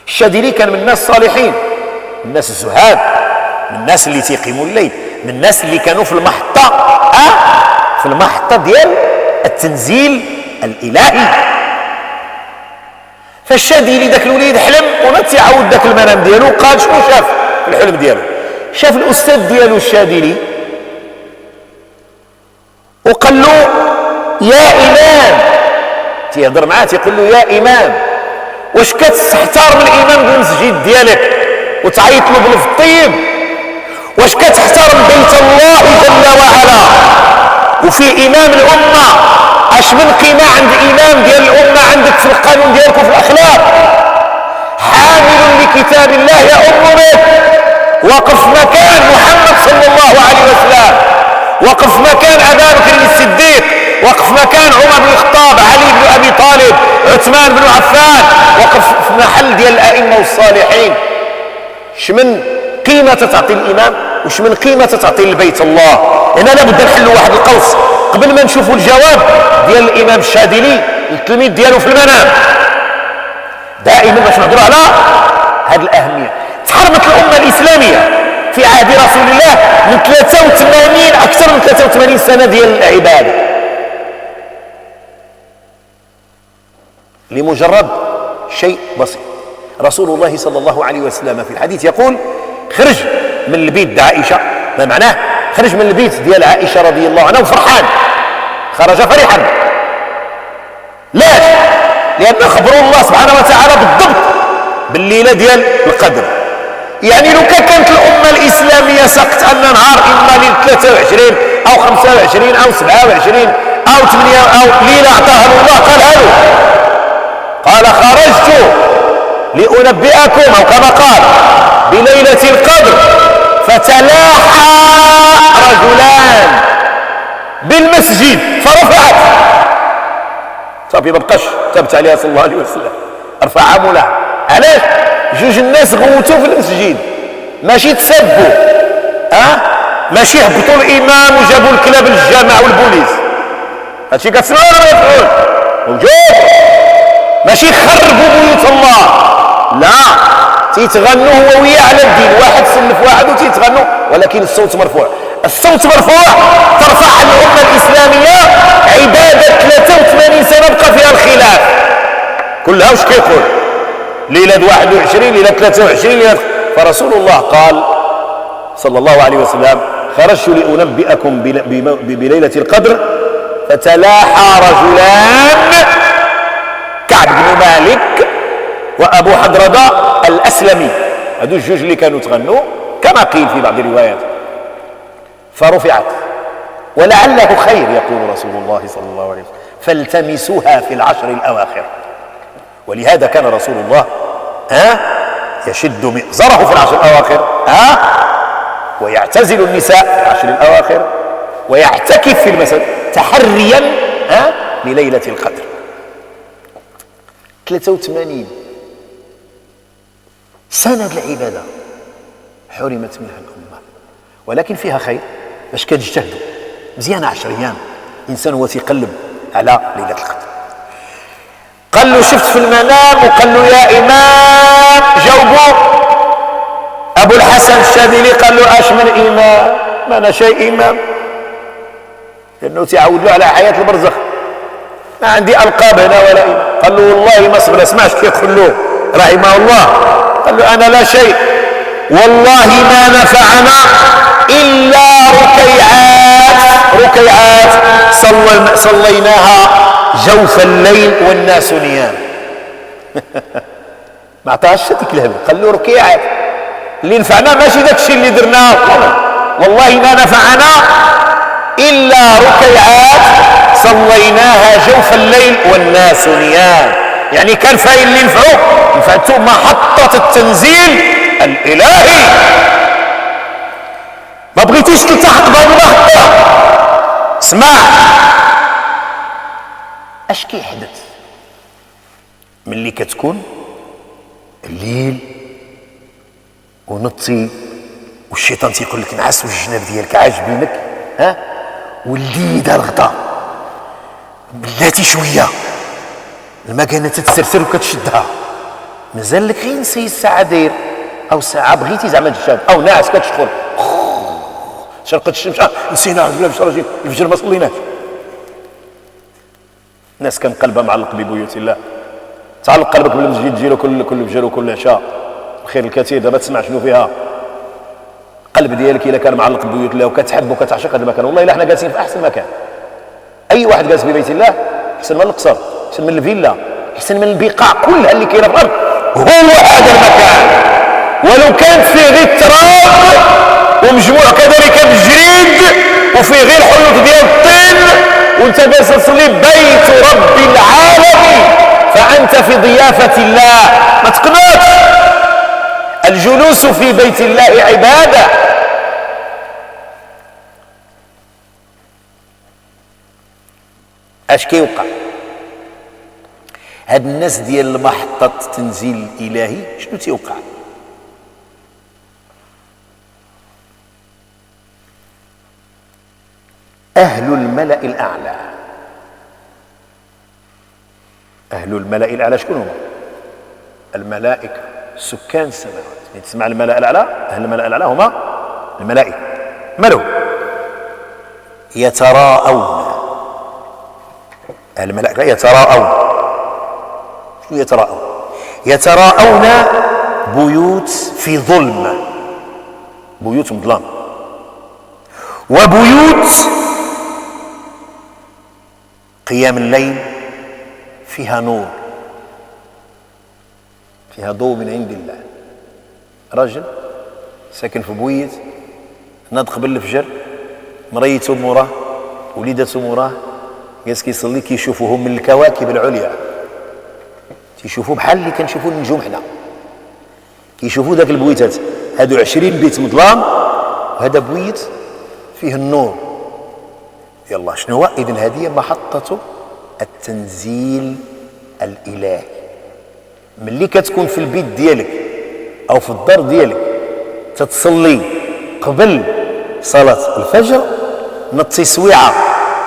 الشاذلي كان من الناس الصالحين، من الناس الزهاد، من الناس اللي تيقيموا الليل، من الناس اللي كانوا في المحطه في المحطه ديال التنزيل الالهي. فالشاذلي داك الوليد حلم وما تيعاود داك المنام ديالو. قال شنو شاف في الحلم ديالو؟ شاف الأستاذ ديالو الشاذلي وقال له يا إمام، تيهضر معاه تيقول له يا إمام، واش كتحتار من الإمام بالمسجد ديالك وتعيط له باللفظ الطيب؟ واش كتحتار من بيت الله جل وعلا وفي إمام الأمة؟ اش من قيمة عند إمام ديال الأمة عندك في القانون ديالك وفي الأخلاق؟ حامل لكتاب الله يا أمك، وقف مكان محمد صلى الله عليه وسلم، وقف مكان أبا بكر الصديق، وقف مكان عمر بن الخطاب، علي بن أبي طالب، عثمان بن عفان، وقف في محل ديال الأئمة والصالحين. شمن قيمة تعطي الإمام وشمن قيمة تعطي لبيت الله؟ هنا لابد نحلوا واحد القوس قبل ما نشوفوا الجواب ديال الإمام الشاذلي التلميذ ديالو في المنام. دائما باش نهضروا على هذه الأهمية. تحرمت الأمة الإسلامية في عهد رسول الله من 83 أكثر من 83 سنة ديال العبادة لمجرد شيء بسيط. رسول الله صلى الله عليه وسلم في الحديث يقول: خرج من البيت ديال عائشة، ما معناه خرج من البيت ديال عائشة رضي الله عنها وفرحان، خرج فرحا. ليش؟ لأن خبروا الله سبحانه وتعالى بالضبط بالليلة ديال القدر. يعني لو كانت الأمة الإسلامية سقط أن نهار إما ليلة 23 أو 25 أو 27 أو 8 أو ليلة أعطاها الله، قالها له، قال: خرجت لأنبئكم، أو كما قال، بليلة القدر، فتلاحى رجلان بالمسجد فرفعت. صافي ما بقاش تبت عليها صلى الله عليه وسلم، رفع مولاها. علاش؟ جوج الناس غوتوا في المسجد، ماشي تسبوا، ماشي هبطوا الامام وجابوا الكلاب للجامع والبوليس. هادشي كتسمعوا ولا ما يفعلون؟ موجود. ماشي خربوا بيوت الله، لا، تيتغنوا هو وياه على الدين، واحد سلف واحد وتيتغنوا، ولكن الصوت مرفوع. الصوت مرفوع ترفع الأمة الإسلامية عبادة 83 سنة بقى فيها الخلاف كلها. وش كيقول؟ ليلة 21، ليلة 23، ليلة. فرسول الله قال صلى الله عليه وسلم: خرجت لأنبئكم بليلة القدر، فتلاحى رجلان، كعب بن مالك وأبو حضرة الأسلمي، هذو الجوج اللي كانوا تغنوا كما قيل في بعض الروايات، فرفعت. ولعله خير، يقول رسول الله صلى الله عليه وسلم: فالتمسوها في العشر الأواخر. ولهذا كان رسول الله يشد مئزره في العشر الأواخر، ويعتزل النساء في العشر الأواخر، ويعتكف في المسجد تحريا لليلة القدر. 83 سنة العبادة حرمت منها الأمة، ولكن فيها خير باش كتجتهدوا مزيانة. 10 أيام إنسان هو تيقلب على ليلة القدر. قال له: شفت في المنام. وقال له: يا إمام. جاوبوا أبو الحسن الشاذلي قال له: أش من إمام؟ ما أنا شيء إمام، لأنه تعود له على حياة البرزخ. ما عندي ألقاب هنا ولا إمام. قال له: والله ما صبر، اسمعش كيقول له رحمه الله. قال له: أنا لا شيء، والله ما نفعنا إلا ركيعات صليناها جوف الليل والناس نيام. ما عطاهاش هذيك الهبه، قال له ركيعات. اللي نفعنا ماشي داك الشيء اللي درناه، والله ما نفعنا إلا ركيعات صليناها جوف الليل والناس نيام. يعني كان فاين اللي نفعته محطة التنزيل الإلهي. ما بغيتيش تلتحق بهذه المحطة، اسمع اش كيحدث ملي كتكون الليل ونطي والشيطان تيقول لك نعس والجناب ديالك عاجبينك، واللي دار غدا بلاتي شويه المكانه تتسرسر وكتشدها، مازال لك غير نص ساعه داير او ساعه بغيتي زعما تشرب او ناعس كتشخر شرقت الشمس، نسينا بلا راجل الفجر ما صليناش. الناس كان قلبها معلق ببيوت الله. تعلق قلبك بالمسجد تجي له كل فجر وكل عشاء، الخير الكثير. دابا تسمع شنو فيها. القلب ديالك الا كان معلق ببيوت الله وكتحب وكتعشق هذا المكان، والله الا حنا جالسين في احسن مكان. اي واحد جالس في بيت الله احسن من القصر، احسن من الفيلا، احسن من البقاع كلها اللي كاينه في الارض. هو هذا المكان، ولو كانت فيه غير التراب ومجموع كذلك بالجريد وفيه غير الحيوط ديال الطين وانت جالس تصلي بيت رب العالمين، فانت في ضيافه الله. ما تقنطش، الجلوس في بيت الله عباده. اش كيوقع؟ هاد الناس ديال محطه التنزيل الالهي شنو تيوقع؟ أهل الملأ الأعلى. أهل الملأ الأعلى شكون هما؟ الملائكة، سكان السماوات. تسمع الملأ الأعلى، أهل الملأ الأعلى هما الملائكة. مالو؟ يتراءون. أهل الملائكة يتراءون. شنو يتراءون؟ يتراءون بيوت في ظلم، بيوت مظلام، وبيوت قيام الليل فيها نور، فيها ضوء من عند الله. رجل ساكن في بويت، ناض قبل الفجر، مريته موراه، وليدته موراه، جالس كيصلي، كيشوفوهم من الكواكب العليا، تيشوفوا بحال اللي كنشوفوا النجوم حنا، كيشوفوا ذاك البويتات هادو 20 بيت مظلام، وهذا بويت فيه النور. يلا شنو هو؟ إذن هذه محطة التنزيل الإلهي. ملي كتكون في البيت ديالك أو في الدار ديالك تتصلي قبل صلاة الفجر، نطي سويعة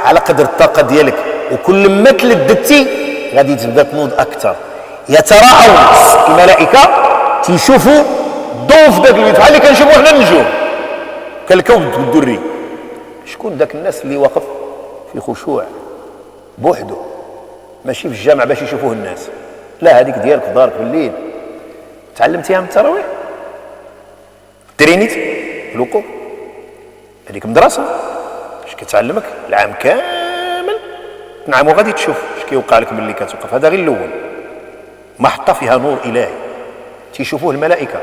على قدر الطاقة ديالك، وكل ما تلددتي غادي تبدا تنوض أكثر. يتراءون الملائكة تيشوفوا ضوء في ذاك البيت بحال اللي كنشوفوا حنا النجوم كالكون الدري. شكون ذاك الناس اللي واقف في خشوع بوحده، ماشي في الجامع باش يشوفوه الناس، لا، هذيك ديالك في دارك بالليل. تعلمتيها من التراويح؟ ترينيت الوقوف، هذيك مدرسه اش كتعلمك العام كامل، نعم، وغادي تشوف اش كيوقع لك ملي كتوقف. هذا غير الاول، محطه فيها نور الهي تيشوفوه الملائكه.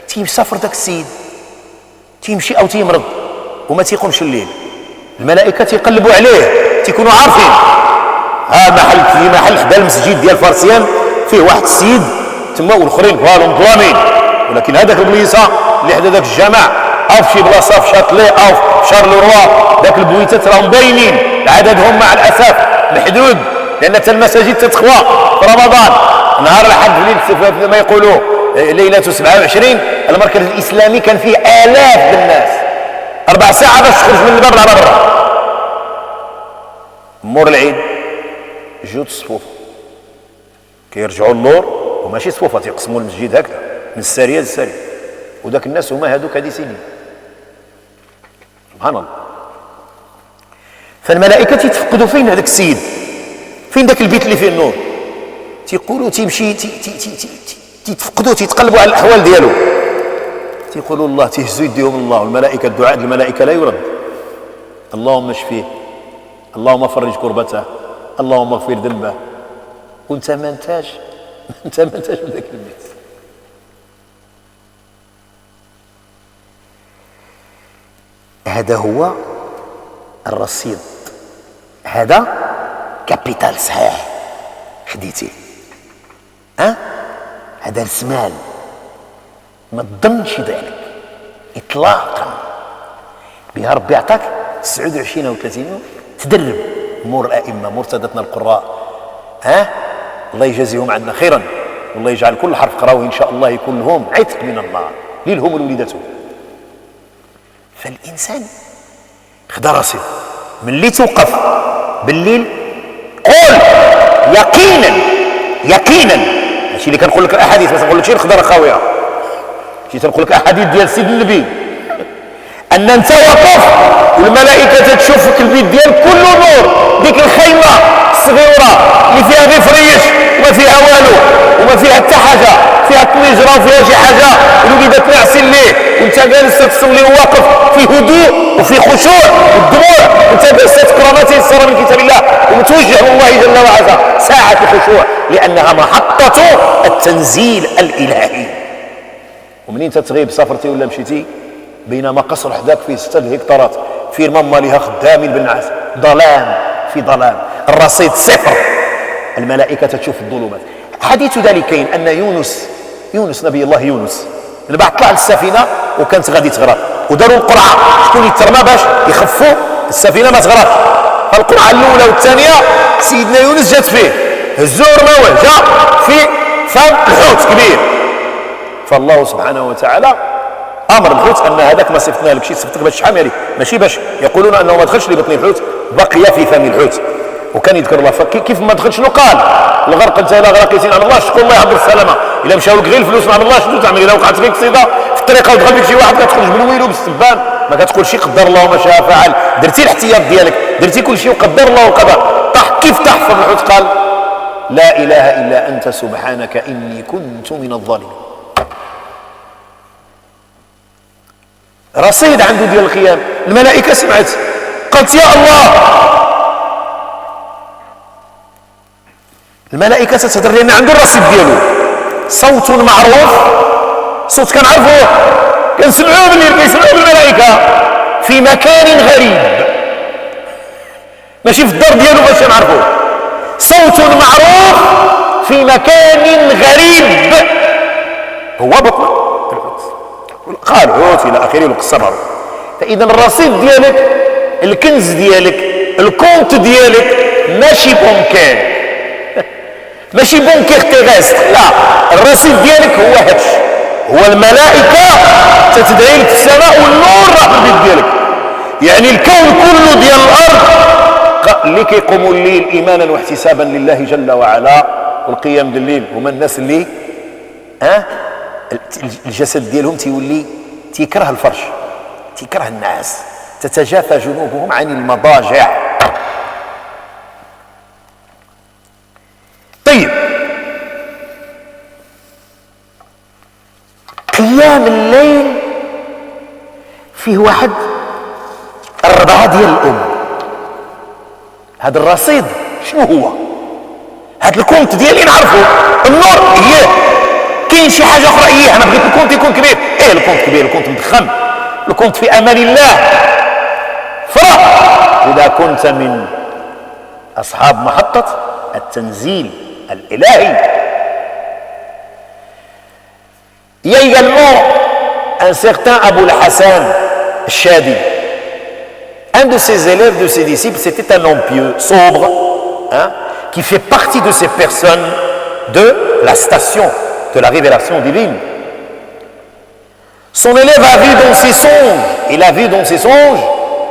تيسافر داك السيد، تيمشي او تيمرض وما تيقومش الليل، الملائكه تيقلبوا عليه، تيكونوا عارفين محل، في محل حدا المسجد ديال فارسيان فيه واحد السيد تما، والاخرين كبارهم ظلامين، ولكن هذاك البليصه اللي حدا ذاك الجامع او في شي بلاصه في شاطلي او في شارلوروا، ذاك البويتات راهم باينين، عددهم مع الاسف محدود، لان حتى المساجد تتخوى في رمضان. نهار الاحد في ليله ما يقولوا ليله 27 المركز الاسلامي كان فيه الاف بالناس، 4 ساعات باش تخرج من الباب على برا. مور العيد جوج صفوف كيرجعوا اللور، وماشي صفوفه، تيقسموا المسجد هكذا من الساريه للساريه، وذاك الناس هما هذوك هذه سنين. سبحان الله. فالملائكه تيتفقدوا فين هذاك السيد، فين ذاك البيت اللي فيه النور، تيقولوا تيمشي تيتفقدوا، تيتقلبوا على الاحوال ديالو، تيقولوا الله، تيهزوا يديهم الله، والملائكه الدعاء الملائكه لا يرد. اللهم اشفيه، اللهم فرج كربته، اللهم اغفر ذنبه، وانت ما انتاش من ذاك البيت. هذا هو الرصيد، هذا كابيتال صحيح خديتيه، هذا راس مال ما تظنش ذلك اطلاقا. بها ربي يعطاك 29 او 30 يوم تدرب مور الائمه، مور سادتنا القراء، الله يجازيهم عنا خيرا، والله يجعل كل حرف قراوه ان شاء الله يكون لهم عتق من الله، ليلهم ولوليداتهم. فالانسان خدا رصيد، ملي توقف بالليل قول يقينا ماشي اللي كنقول لك الاحاديث، مثلا نقول لك شي الخضره خاويه، شي تنقول لك احاديث ديال سيد النبي، ان انت واقف والملائكه تشوفك البيت ديالك كله نور، ديك الخيمه الصغيره اللي فيها غير فريش وما فيها والو وما فيها حتى حاجه، فيها طنجره وفيها شي حاجه الوليدات ناعسين ليه، وانت جالس تصلي واقف في هدوء وفي خشوع والدموع، وانت جالس تقرا ما تيسر من كتاب الله ومتوجه لله جل وعلا، ساعه الخشوع، لانها محطه التنزيل الالهي. ومنين تتغيب سافرتي ولا مشيتي، بينما قصر حداك فيه 6 هكتارات، فيه الماما لها خدامين بالنعاس، ظلام في ظلام، الرصيد صفر، الملائكه تشوف الظلمات. حديث ذلك كاين ان يونس نبي الله يونس البعض طلع للسفينه وكانت غادي تغرق، وداروا القرعه شكون يترمى باش يخفوا السفينه ما تغرقش، فالقرعه الاولى والثانيه سيدنا يونس جات فيه، هزوه رماوه، جا في فم الحوت كبير، فالله سبحانه وتعالى امر الحوت ان هذاك ما صفتنا لك شي، صفتك باش تشحم عليه، ماشي باش يقولون انه ما دخلش لبطن الحوت، بقي في فم الحوت، وكان يذكر الله. فكيف ما دخلش له قال الغرق انت الى غرقتين على الله، شكون الله يحفظ السلامه، الا مشاو لك غير الفلوس مع الله شنو تعمل؟ الا وقعت فيك صيده في الطريقه ودخل لك شي واحد كتخرج بالويل وبالسبان، ما كتقول شي قدر الله وما شاء فعل، درتي الاحتياط ديالك، درتي كل شيء وقدر الله وقدر، طاح كيف طاح في الحوت؟ قال لا إله إلا أنت سبحانك إني كنت من الظالمين. رصيد عنده ديال القيام. الملائكة سمعت قالت يا الله. الملائكة تتهضر لأن عنده الرصيد ديالو، صوت معروف، صوت كنعرفوه، كنسمعوه بالليل، كيسمعوه الملائكة في مكان غريب، ماشي في الدار ديالو باش نعرفوه، صوت معروف في مكان غريب، هو بطن الحوت، قال حوت الى اخره والقصه معروف. فاذا الرصيد ديالك، الكنز ديالك، الكونت ديالك ماشي بونكير، ماشي بونكير تيغيستر، لا، الرصيد ديالك هو هادشي، هو الملائكه تتدعي لك في السماء والنور راه في البيت ديالك. يعني الكون كله ديال الارض اللي كيقوموا الليل ايمانا واحتسابا لله جل وعلا، والقيام بالليل هما الناس اللي الجسد ديالهم تيولي تيكره الفرش، تيكره الناس، تتجافى جنوبهم عن المضاجع. طيب، قيام الليل فيه واحد 4 ديال الامور. هذا الرصيد شنو هو؟ هذا الكونت ديالي نعرفه، النور اياه، كاين شي حاجه اخرى اياه، انا بغيت الكونت يكون كبير، ايه الكونت كبير، الكونت مضخم، الكونت في امان الله. فرح اذا كنت من اصحاب محطه التنزيل الالهي. Il y a également un certain Abou al-Hassan al-Shadi. Un de ses élèves, de ses disciples, c'était un homme pieux, sobre, qui fait partie de ces personnes de la station de la révélation divine. Son élève a vu dans ses songes, il a vu dans ses songes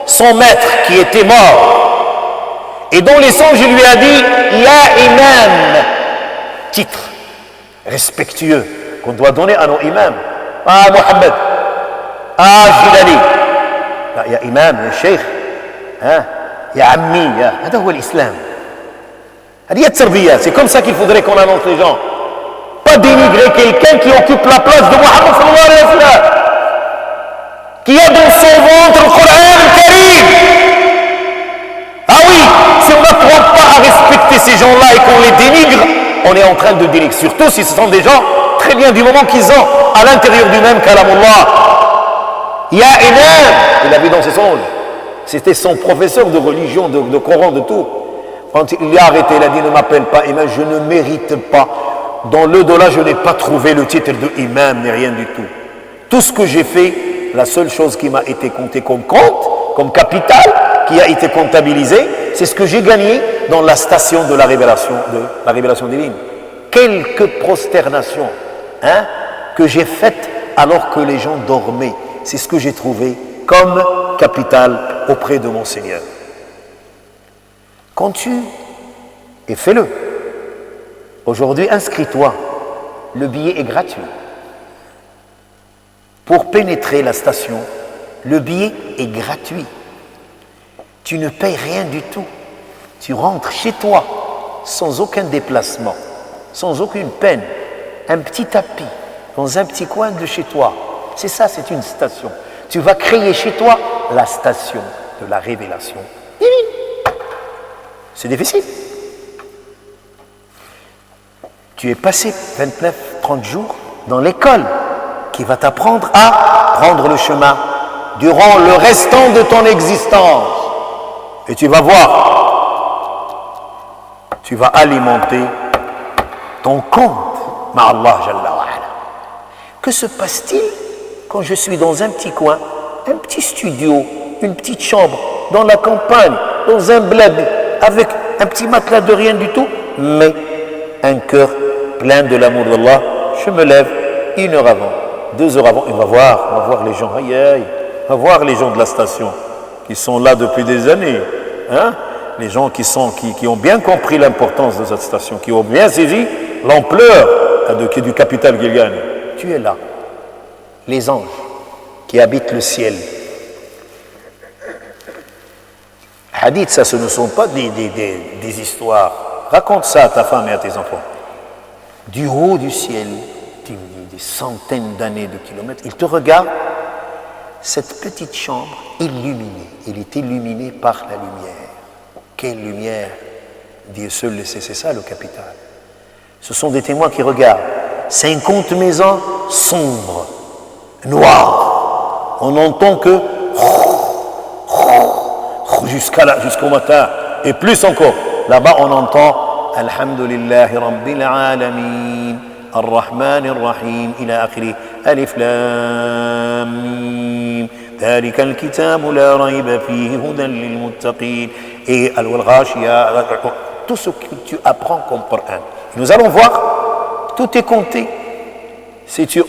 son maître qui était mort. Et dans les songes, il lui a dit « Ya imam », titre respectueux qu'on doit donner à nos imams. Ah Mohammed, ah Jilali, يا إمام، يا شيخ، يا عمي، هذا هو الإسلام، هذه هي التربية. C'est comme ça qu'il faudrait qu'on annonce les gens. Pas dénigrer quelqu'un qui occupe la place de Mohammed sallallahu alayhi wa sallam, qui a dans son ventre le Coran al-Karim. Ah oui, si on n'apprend pas à respecter ces gens-là et qu'on les dénigre, on est en train de dénigrer, surtout si ce sont des gens très bien du moment qu'ils ont à l'intérieur du même kalamullah. Ya imam, il a vu dans ses songes, c'était son professeur de religion, de Coran, de tout. Quand il l'a arrêté, il a dit ne m'appelle pas imam, je ne mérite pas. Dans l'au-delà, je n'ai pas trouvé le titre de imam, ni rien du tout. Tout ce que j'ai fait, la seule chose qui m'a été comptée comme compte, comme capital, qui a été comptabilisé, c'est ce que j'ai gagné dans la station de la révélation divine. Quelques prosternations que j'ai faites alors que les gens dormaient. C'est ce que j'ai trouvé comme capital auprès de mon Seigneur. Quand tu... Et fais-le. Aujourd'hui, inscris-toi. Le billet est gratuit. Pour pénétrer la station, le billet est gratuit. Tu ne payes rien du tout. Tu rentres chez toi sans aucun déplacement, sans aucune peine. Un petit tapis dans un petit coin de chez toi. C'est ça, c'est une station. Tu vas créer chez toi la station de la révélation divine. C'est difficile. Tu es passé 29-30 jours dans l'école qui va t'apprendre à prendre le chemin durant le restant de ton existence. Et tu vas voir, tu vas alimenter ton compte ma Allah Jalla wa Ala. Que se passe-t-il quand je suis dans un petit coin, un petit studio, une petite chambre, dans la campagne, dans un bled, avec un petit matelas de rien du tout, mais un cœur plein de l'amour d'Allah? Je me lève 1 heure avant, 2 heures avant, on va voir les gens, aïe aïe, on va voir les gens de la station qui sont là depuis des années, les gens qui ont bien compris l'importance de cette station, qui ont bien saisi l'ampleur du capital qu'ils gagnent. Tu es là. Les anges qui habitent le ciel. Hadith, ça, ce ne sont pas des histoires Raconte ça à ta femme et à tes enfants. Du haut du ciel, des centaines d'années de kilomètres, ils te regardent. Cette petite chambre illuminée, elle est illuminée par la lumière. Quelle lumière! Dieu seul le sait, c'est ça le capital. Ce sont des témoins qui regardent. 50 maisons sombres, noires. On n'entend que jusqu'au matin. Et plus encore. Là-bas, on entend Alhamdulillahi Rabbil Alamin, Ar-Rahman Ar-Rahim, ila akhiri, Alif Lam Mim, Dhalika al-Kitab la rayba fihi hudan lil muttaqin, et Al-Ghashiyah, tout ce que tu apprends comme Coran. Nous allons voir, tout est compté. Si tu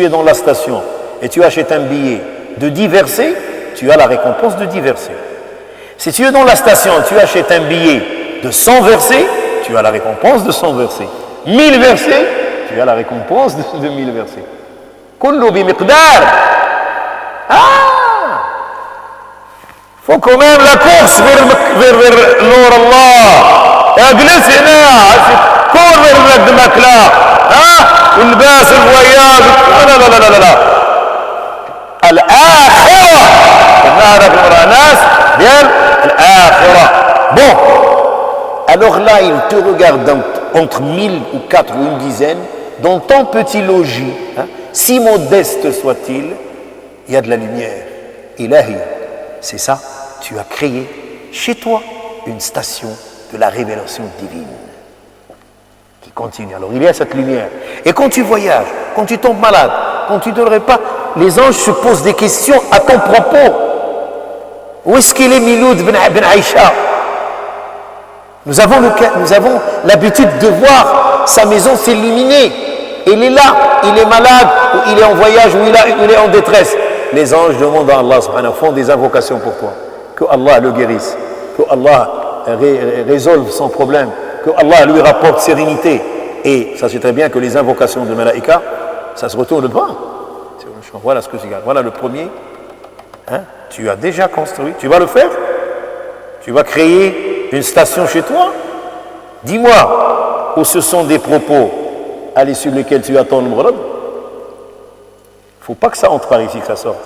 es dans la station et tu achètes un billet de 10 versets, tu as la récompense de 10 versets. Si tu es dans la station et tu achètes un billet de 100 versets, tu as la récompense de 100 versets. 1000 versets, tu as la récompense de 1000 versets. Kullu bi miqdar. Faut quand même la course vers l'or Allah. اجلس هنا كون vers قدامك لا والباس الفواياج لا لا لا لا لا الآخرة قلنا هذاك المرة ناس ديال الآخرة. Bon, alors là il te regarde entre 1000 ou 4 ou une dizaine dans ton petit logis, si modeste soit-il, il y a de la lumière. Ilahi, c'est ça, tu as créé chez toi une station de la révélation divine qui continue. Alors il y a cette lumière. Et quand tu voyages, quand tu tombes malade, quand tu ne te réveilles pas, les anges se posent des questions à ton propos. Où est-ce qu'il est Miloud ben Aïcha? Nous avons l'habitude de voir sa maison s'illuminer. Il est là, il est malade, ou il est en voyage, ou il est en détresse. Les anges demandent à Allah subhanahu, font des invocations pour toi. Que Allah le guérisse, que Allah résolve son problème, que Allah lui rapporte sérénité. Et ça c'est très bien que les invocations de Malaïka, ça se retourne pas. Voilà ce que c'est. Voilà le premier. Tu as déjà construit, tu vas le faire. Tu vas créer une station chez toi. Dis-moi où ce sont des propos à l'issue desquels tu attends le murad. Il ne faut pas que ça entre par ici, que ça sorte.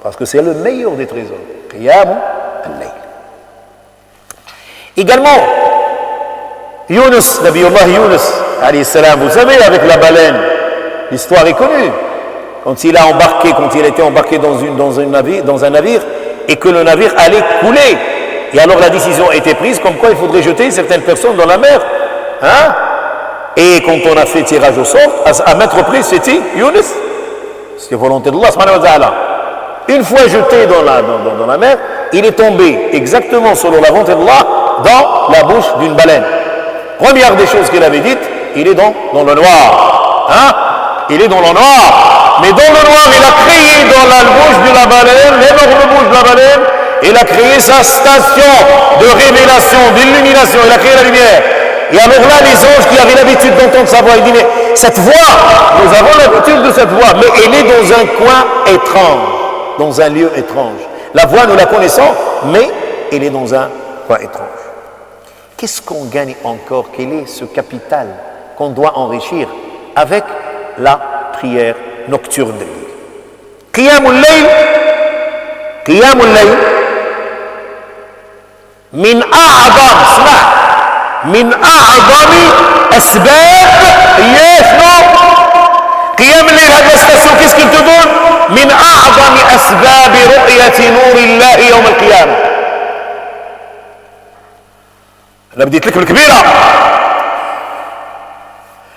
Parce que c'est le meilleur des trésors. Qiyam al-layl. Également, Yunus, Nabiullah Yunus, alayhi salam, vous savez, avec la baleine, l'histoire est connue. Quand il a été embarqué dans un navire, et que le navire allait couler. Et alors la décision a été prise comme quoi il faudrait jeter certaines personnes dans la mer. Et quand on a fait tirage au sort, à maintes reprises, c'était Yunus. C'était volonté d'Allah subhanahu wa ta'ala. Une fois jeté dans la mer, il est tombé exactement selon la volonté d'Allah dans la bouche d'une baleine. Première des choses qu'il avait dites, il est dans le noir. Il est dans le noir. Mais dans le noir, il a créé dans la bouche de la baleine, l'énorme bouche de la baleine, il a créé sa station de révélation, d'illumination, il a créé la lumière. Et alors là, les anges qui avaient l'habitude d'entendre sa voix, ils disent, mais cette voix, nous avons l'habitude de cette voix, mais elle est dans un coin étrange, dans un lieu étrange. La voix, nous la connaissons, mais elle est dans un coin étrange. Qu'est-ce qu'on gagne encore? Quel est ce capital qu'on doit enrichir avec la prière nocturne de nuit? Qiyamul layl, min a'zam, من أعظم أسباب قيام الليل. هذا السtation, qu'est-ce qu'il te donne? من أعظم أسباب رؤية نور الله يوم القيامة. أنا بديت لك بالكبيرة.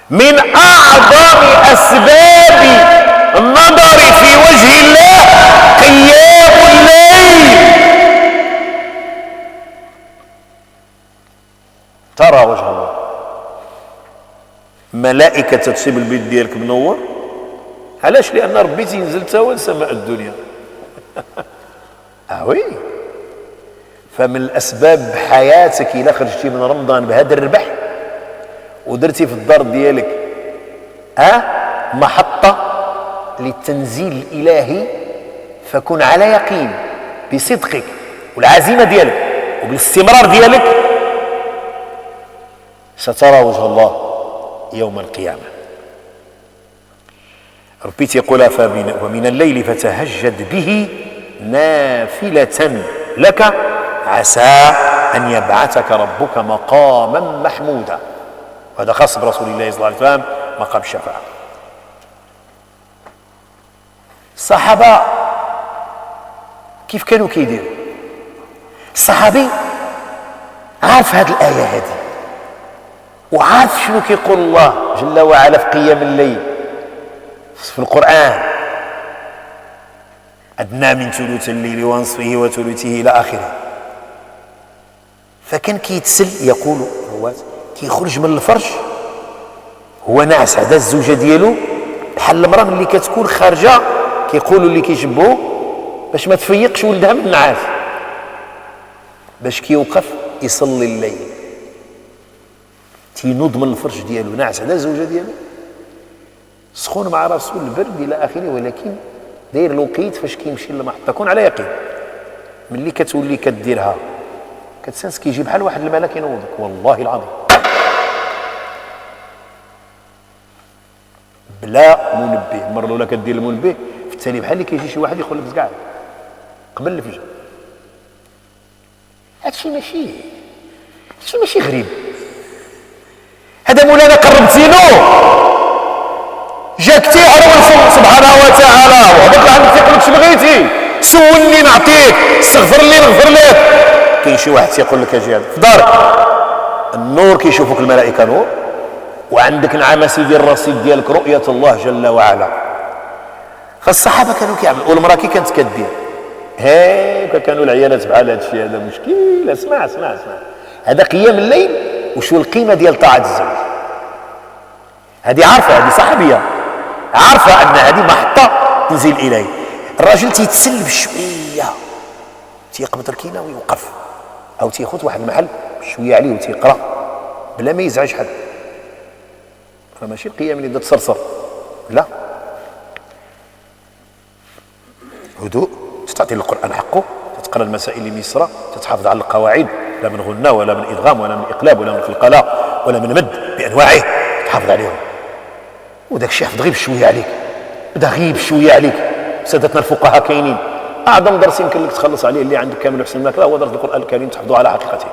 من أعظم أسباب النظر في وجه الله قيام الليل. ترى وجه الله، ملائكة تسيب البيت ديالك منور. علاش؟ لأن ربي تينزل تاوى لسماء الدنيا. وي. فمن الأسباب بحياتك إلا خرجتي من رمضان بهذا الربح ودرتي في الدار ديالك محطة للتنزيل الإلهي، فكن على يقين بصدقك والعزيمة ديالك وبالاستمرار ديالك سترى وجه الله يوم القيامة. ربي يقول ومن الليل فتهجد به نافلة لك عسى أن يبعثك ربك مقاما محمودا. وهذا خاص برسول الله صلى الله عليه وسلم، مقام الشفاعة. الصحابة كيف كانوا كيديروا؟ الصحابي عارف هذه الآية هذه، وعارف شنو كيقول الله جل وعلا في قيام الليل في القرآن: أدنى من ثلث الليل ونصفه وثلثه إلى آخره. فكان كيتسل، يقول هو كيخرج من الفرش هو ناعس، هذا الزوجة ديالو بحال المرأة ملي كتكون خارجة كيقولوا اللي كيشبهوا باش ما تفيقش ولدها من النعاس، باش كيوقف يصلي الليل تينوض من الفرش ديالو ناعس، هذا الزوجة ديالو سخون مع راسو البرد الى اخره، ولكن داير الوقيت فاش كيمشي للمحطة كون على يقين ملي كتولي كديرها كتسنس كيجي بحال واحد الملك ينوضك، والله العظيم بلا منبه. المره الاولى كدير المنبه، في الثاني بحال اللي كيجي شي واحد يقول لك كاع قبل الفجر. هادشي ماشي غريب، هذا مولانا قربتينو جاك تيعرف سبحانه وتعالى وهبط عندك تيقول لك بغيتي سولني نعطيك، استغفر لي نغفر لك. كاين شي واحد تيقول لك اجي في دارك النور كيشوفك الملائكه نور، وعندك نعم سيدي الرصيد ديالك رؤيه الله جل وعلا. فالصحابه كانوا كيعملوا، والمراه كي كانت كدير هاكا كانوا العيالات بحال هذا الشيء. هذا مشكل. اسمع هذا قيام الليل وشو القيمه ديال طاعه الزوج. هذه عارفه، هذه صحابيه عارفه ان هذه محطه تنزل اليه. الراجل تيتسل بشويه، تيقبض الكينه ويوقف، او تياخذ واحد المحل شويه عليه وتيقرا بلا ما يزعج حد. فماشي القيام اللي بدا تصرصر، لا، هدوء، تتعطي القران حقه، تتقرا المسائل الميسره، تتحافظ على القواعد، لا من غنى ولا من ادغام ولا من اقلاب ولا من قلقله ولا من مد بانواعه، تحافظ عليهم. وداك الشيء يحفظ غير بشويه عليك، بدا غير بشويه عليك. سادتنا الفقهاء كاينين اعظم درس يمكن لك تخلص عليه اللي عندك كامل حسن الماكله هو درس القران الكريم تحفظه على حقيقته.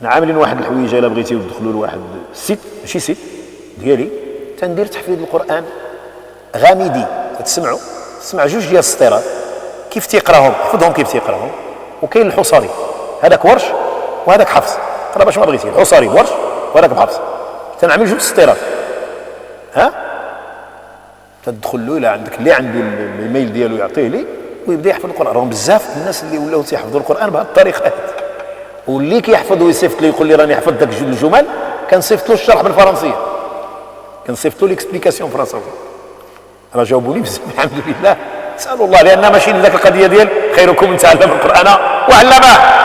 انا عاملين واحد الحويجه الا بغيتيو تدخلوا لواحد السيت، ماشي سيت ديالي، تندير تحفيظ القران غامدي، تسمع جوج ديال السطيرات كيف تيقراهم، حفظهم كيف تيقراهم. وكاين الحصري، هذاك ورش وهذاك حفص، قرا باش ما بغيتي، الحصري ورش وهذاك بحفص. تنعمل جوج السطيرات، تدخل له الى عندك اللي عنده الايميل ديالو يعطيه لي ويبدا يحفظ القران. راهم بزاف الناس اللي ولاو تيحفظوا القران بهذه الطريقه هذه، واللي كيحفظ ويصيفط لي يقول لي راني حفظت داك الجمل، كنصيفط له الشرح بالفرنسيه، كنصيفط له ليكسبليكاسيون فرنساويه. راه جاوبوني بزاف الحمد لله، سالوا الله، لان ماشي ذاك القضيه ديال خيركم من تعلم القران وعلمه.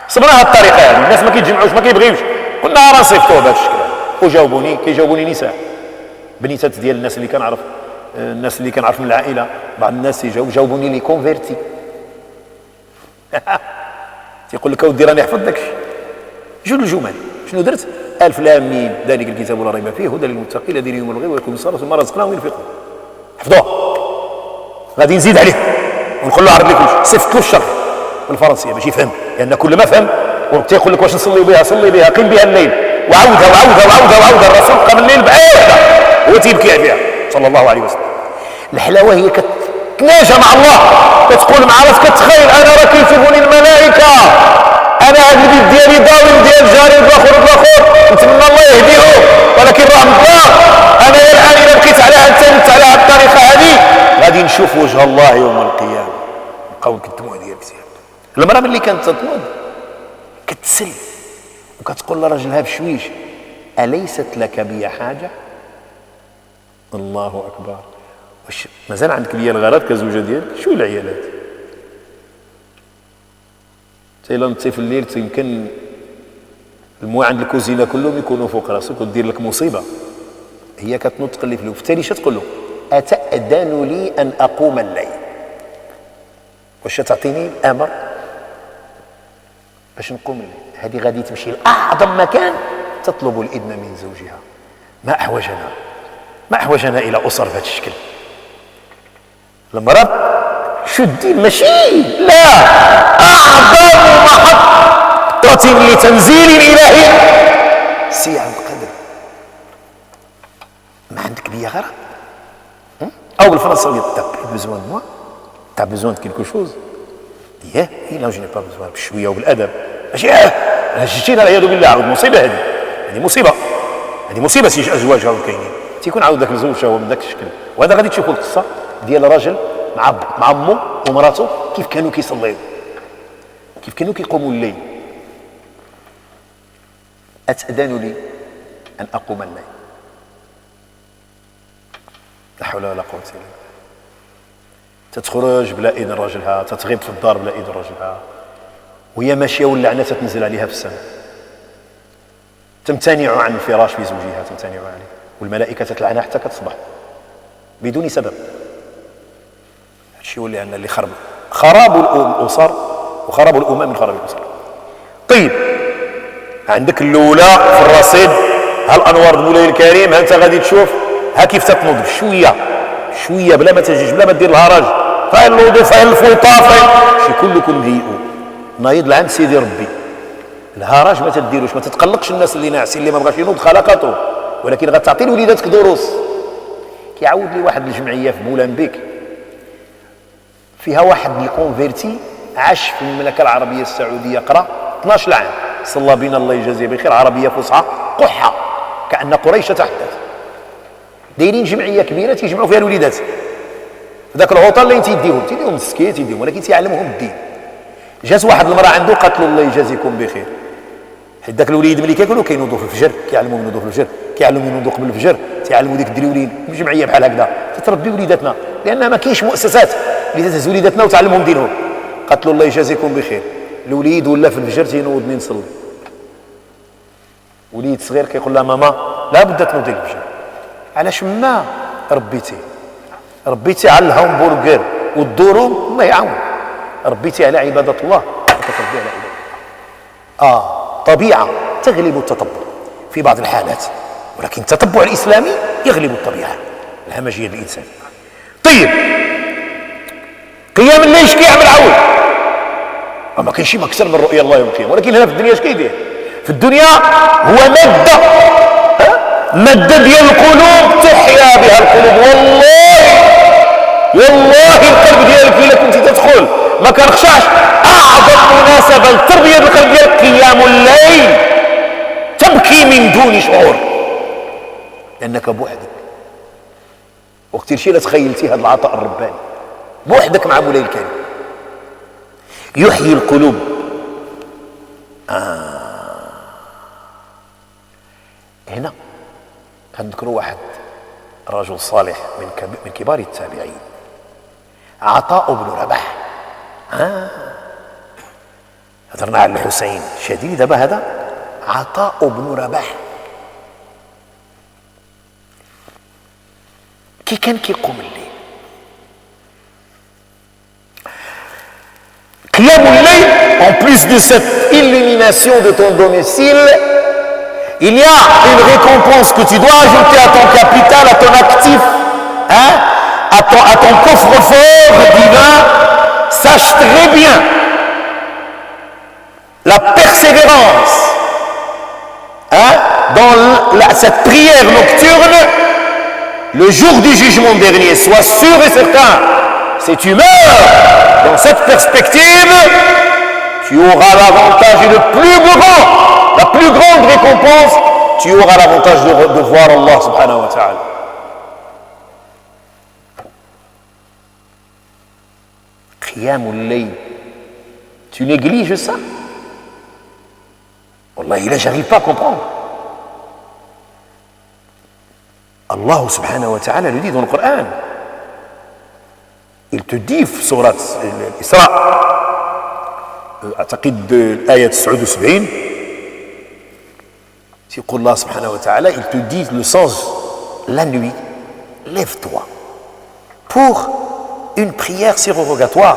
صبرنا هذه الطريقه هذه، الناس ما كيتجمعوش ما كيبغيوش، قلنا راه نصيفطوه بهذا الشكل. وجاوبوني، كيجاوبوني نساء بنيتات ديال الناس اللي كنعرف، الناس اللي كنعرف من العائله، بعض الناس جاوبوني لي كونفيرتي. تيقول لك اودي راني حفظت داك الشيء. جوج الجمل شنو درت؟ الف لام ميم ذلك الكتاب لا ريب فيه هدى للمتقين الذين يؤمنون بالغيب ويقيمون الصلاه ثم رزقناهم ينفقون. حفظوه، غادي نزيد عليه ونقول له عرض لي كلشي، صيفط له الشرح بالفرنسيه باش يفهم، لان كل ما فهم تيقول لك واش نصلي بها، صلي بها، قم بها الليل، وعاودها الرسول قام الليل بعيدة هو تيبكي عليها صلى الله عليه وسلم. الحلاوه هي كتناجى مع الله، كتقول مع راسك تخيل انا راه كيشوفوني الملائكه، انا هاد البيت ديالي ضاوي ديال جاري باخر نتمنى الله يهديه، ولكن راه الله انا الان اذا بقيت على هاد الطريقه هذه غادي نشوف وجه الله يوم القيامه. نبقاو نكتموا ديال الكتاب. المراه ملي كانت تتوضا كتسل وكتقول لراجلها بشويش أليست لك بي حاجة؟ الله أكبر. واش مازال عندك ليا الغرض كزوجة ديالك؟ شو العيالات؟ تيلا نتي في الليل يمكن الموا عند الكوزينة كلهم يكونوا فوق راسك ودير لك مصيبة. هي كتنوض تقلي في الليل، وبالتالي اش تقول له؟ أتأذن لي أن أقوم الليل؟ واش تعطيني الأمر؟ باش نقوم الليل. هذه غادي تمشي لأعظم مكان تطلب الإذن من زوجها. ما أحوجنا إلى أسر بهذا الشكل. المرأة شدي ماشي لا أعظم محطة لتنزيل الإلهي سعة القدر. ما عندك بيا غير أو بالفرنساوية t'as besoin de moi, t'as besoin de quelque chose. إيه لا جو ني با بزوان بشوية وبالأدب ماشي جيتينا والعياذ بالله. عاود مصيبة هذه مصيبة سي أزواج هاو كاينين تيكون عاود ذاك الزوج هو من ذاك الشكل. وهذا غادي تشوفوا القصة ديال راجل مع عمو ومراته كيف كانوا كيصليو، كيف كانوا كيقوموا الليل. أتأذن لي أن أقوم الليل. لا حول ولا قوة إلا بالله. تتخرج بلا إذن راجلها، تتغيب في الدار بلا إذن راجلها، وهي ماشية واللعنة تتنزل عليها في السماء. تمتنع عن الفراش بزوجها، تمتنع عليه، والملائكة تتلعنها حتى كتصبح بدون سبب. هادشي يولي عندنا اللي خراب الأسر وخراب الأمم من خراب الأسر. طيب عندك الأولى في الرصيد هالأنوار مولاي الكريم. ها أنت غادي تشوف ها كيف تتنوض شوية بلا ما تجيش بلا ما دير الهرج. فاين الوضوء فاين الفوطة شي كلكم مهيئون نايض لعند سيدي ربي. الهرج ما تديروش، ما تتقلقش الناس اللي ناعسين اللي ما بغاش ينوض خلقته، ولكن غتعطي لوليداتك دروس. كيعاود لي واحد الجمعية في مولمبيك فيها واحد الكونفيرتي عاش في المملكة العربية السعودية قرا 12 عام، صلى بنا الله يجازيه بخير، عربية فصحى قحة كأن قريش تحدث. دايرين جمعية كبيرة تيجمعوا فيها الوليدات في ذاك العطل اللي تيديهم السكيت تيديهم، ولكن تيعلمهم الدين. جات واحد المرأة عنده قالت له الله يجازيكم بخير، حيت ذاك الوليد ملي كياكلوا كينوضوا في الفجر، كيعلموهم ينوضوا في الفجر، كيعلموهم ينوضوا قبل الفجر، تيعلموا ديك الدريولين بجمعية بحال هكذا تتربي وليداتنا، لأن ما كاينش مؤسسات اللي تهز وليداتنا وتعلمهم دينهم. قالت له الله يجازيكم بخير، الوليد ولا في الفجر تينوضني نصلي. وليد صغير كيقول لها ماما لا بد تنوضي الفجر. علاش ما ربيتي على الهامبورغر والدورون الله يعاون، ربيتي على عبادة الله تتربي على عبادة الله. طبيعة تغلب التطبع في بعض الحالات، ولكن التطبع الإسلامي يغلب الطبيعة الهمجية للإنسان. طيب قيام الليل اش كيعمل عاود؟ ما كاين شي مكسر من رؤيا الله يوم القيامة، ولكن هنا في الدنيا اش كيدير؟ في الدنيا هو مادة ديال القلوب تحيا بها القلوب. والله القلب ديالك الا كنتي تدخل ما كنخشعش. اعظم مناسبة لتربية القلب ديالك قيام الليل، تبكي من دون شعور لانك بوحدك. وكثير شي لا تخيلتي هذا العطاء الرباني بوحدك مع مولاي الكريم يحيي القلوب. هنا غنذكروا واحد رجل صالح من كبار التابعين، عطاء بن رباح. هضرنا على الحسين شديد، دابا هذا عطاء بن رباح كي كان كيقوم الليل. قيام الليل en plus de cette illumination de ton domicile, il y a une récompense que tu dois ajouter à ton capital, à ton actif, à ton coffre-fort divin. Sache très bien la persévérance dans cette prière nocturne le jour du jugement dernier. Sois sûr et certain, si tu meurs dans cette perspective, tu auras l'avantage le plus grand, la plus grande récompense, tu auras l'avantage de voir Allah subhanahu wa ta'ala. Qiyamul layl, tu négliges ça? Wallahi, là, j'arrive pas à comprendre. Allah subhanahu wa ta'ala le dit dans le Coran. Il te dit, surat l'Isra, أعتقد الآية 79, يقول الله سبحانه وتعالى, il te dit le sens, la nuit, lève-toi pour une prière surrogatoire,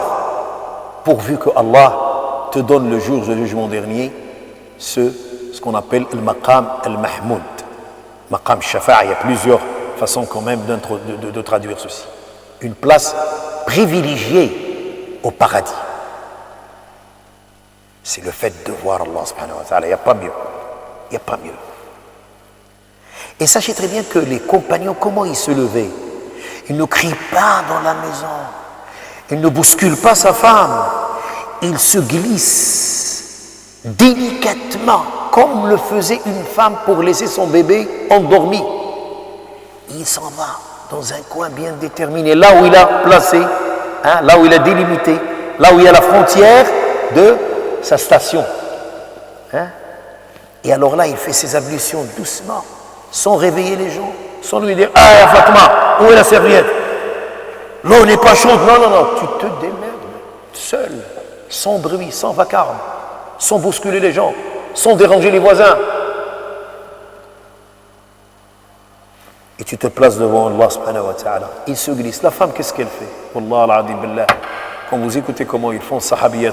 pourvu que Allah te donne le jour du jugement dernier ce qu'on appelle le maqam al-mahmoud. Maqam shafa'a, il y a plusieurs façons quand même de traduire ceci. Une place privilégiée au paradis. C'est le fait de voir Allah subhanahu wa ta'ala, il n'y a pas mieux. Il n'y a pas mieux. Et sachez très bien que les compagnons, comment ils se levaient? Ils ne crient pas dans la maison. Ils ne bousculent pas sa femme. Ils se glissent délicatement, comme le faisait une femme pour laisser son bébé endormi. Il s'en va dans un coin bien déterminé, là où il a placé, là où il a délimité, là où il y a la frontière de sa station. Et alors là, il fait ses ablutions doucement, sans réveiller les gens, sans lui dire « Ah, Fatma, où est la serviette? L'eau n'est pas chaude. » Non, non, non, tu te démerdes, seul, sans bruit, sans vacarme, sans bousculer les gens, sans déranger les voisins. Et tu te places devant Allah subhanahu wa ta'ala. Il se glisse. La femme, qu'est-ce qu'elle fait? Wallah al-adim billah. Quand vous écoutez comment ils font sahabiyat,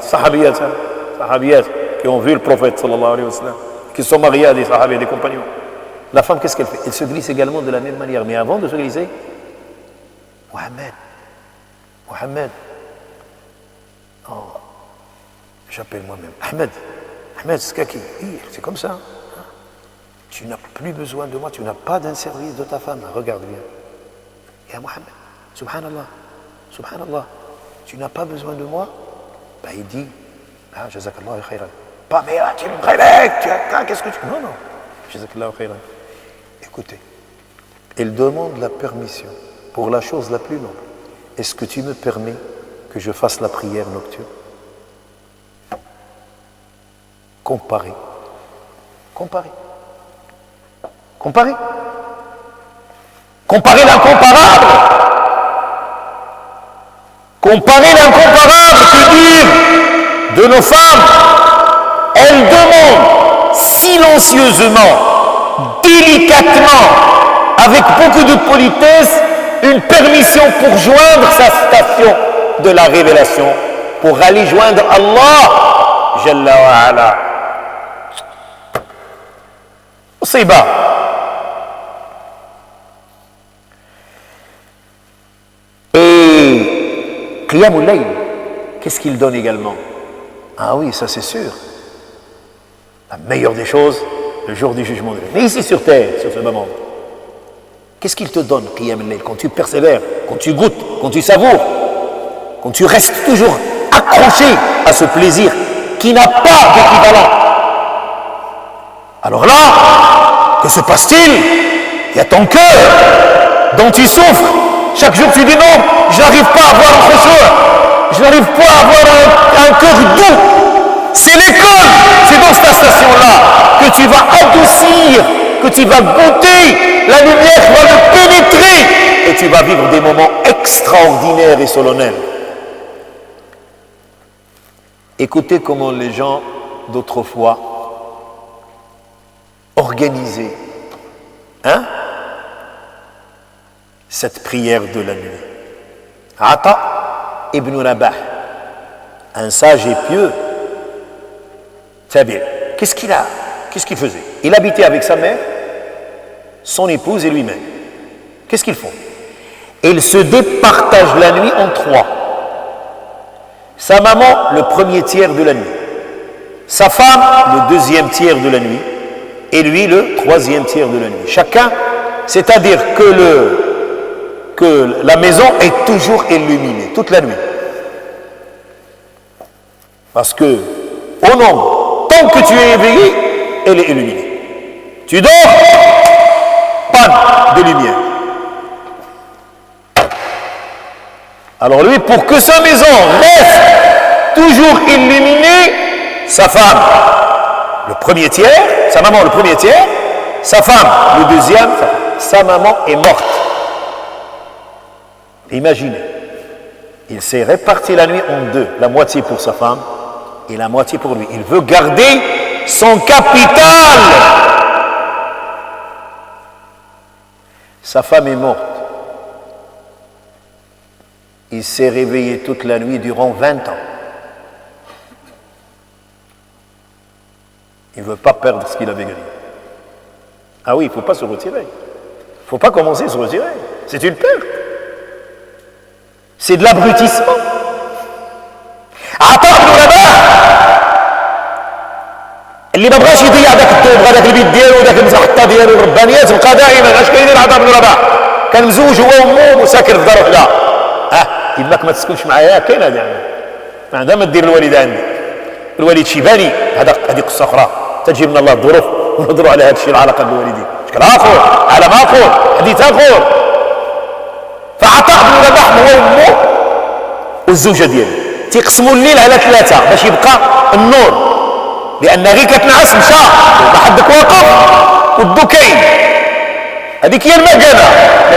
qui ont vu le prophète sallallahu alayhi wa sallam, qui sont mariés à des sahabis, des compagnons. La femme, qu'est-ce qu'elle fait? Elle se glisse également de la même manière. Mais avant de se glisser, Mohamed. Oh, j'appelle moi-même. Ahmed, c'est comme ça. Tu n'as plus besoin de moi, tu n'as pas d'un service de ta femme. Regarde bien. Ya Mohamed, subhanallah, tu n'as pas besoin de moi? Il dit, jazakallah khairan. Pas, mais tu me réveilles, qu'est-ce que tu... Non, jazakallah khairan. Écoutez, elle demande la permission pour la chose la plus noble. Est-ce que tu me permets que je fasse la prière nocturne? Comparez. Comparez l'incomparable. Comparez l'incomparable, que dire de nos femmes? Elles demandent silencieusement, délicatement, avec beaucoup de politesse, une permission pour joindre sa station de la révélation, pour aller joindre Allah Jalla wa ala. Musiba. Et Qiyamul Layl, qu'est-ce qu'il donne également? Ah oui, ça c'est sûr. La meilleure des choses, le jour du jugement. Mais ici sur terre, sur ce moment, qu'est-ce qu'il te donne, Qiyamul Layl, quand tu persévères, quand tu goûtes, quand tu savoures, quand tu restes toujours accroché à ce plaisir qui n'a pas d'équivalent? Alors là, que se passe-t-il? Il y a ton cœur dont tu souffres. Chaque jour tu dis non, je n'arrive pas à avoir un khushu', je n'arrive pas à avoir un cœur doux. C'est l'école, c'est dans cette station-là que tu vas adoucir, que tu vas goûter, la lumière va le pénétrer et tu vas vivre des moments extraordinaires et solennels. Écoutez comment les gens d'autrefois organisaient cette prière de la nuit. Ata ibn Rabah, un sage et pieux, tabi', qu'est-ce qu'il faisait? Il habitait avec sa mère, son épouse et lui-même. Qu'est-ce qu'ils font? Ils se départagent la nuit en trois. Sa maman, le premier tiers de la nuit. Sa femme, le deuxième tiers de la nuit. Et lui, le troisième tiers de la nuit. Chacun, c'est-à-dire que la maison est toujours illuminée, toute la nuit. Parce que, au nombre, tant que tu es éveillé, elle est illuminée. Tu dors, panne de lumière. Alors lui, pour que sa maison reste toujours illuminée, sa femme, le premier tiers, sa maman le premier tiers, sa femme le deuxième, sa maman est morte. Imaginez, il s'est réparti la nuit en deux, la moitié pour sa femme et la moitié pour lui. Il veut garder son capital. Sa femme est morte. Il s'est réveillé toute la nuit durant 20 ans. Il ne veut pas perdre ce qu'il avait gagné. Ah oui, il ne faut pas se retirer. Il ne faut pas commencer à se retirer. C'est une perte. C'est de l'abrutissement. عطاء بن رباح اللي ما بغاش يضيع ذاك الدور بغا ذاك البيت ديالو وذاك المسحطه ديالو الربانيات بقى دائما اش كيدير عطاء بن رباح كان مزوج هو وامه وساكن في دار وحده يماك ما تسكنش معايا كاين هذا يعني ما عندها ما دير الوالده عندي الوالد شيباني هذه قصه اخرى تجي من الله الظروف ونهضروا على هذا الشيء العلاقه بالوالدين شكل اخر على ما اقول حديث اخر فعطاء بن رباح هو وامه والزوجه ديالو تيقسموا الليل على 3 باش يبقى النور لان غير كتنعس مشى ما حدك واقف والضو كاين هذيك هي المكانه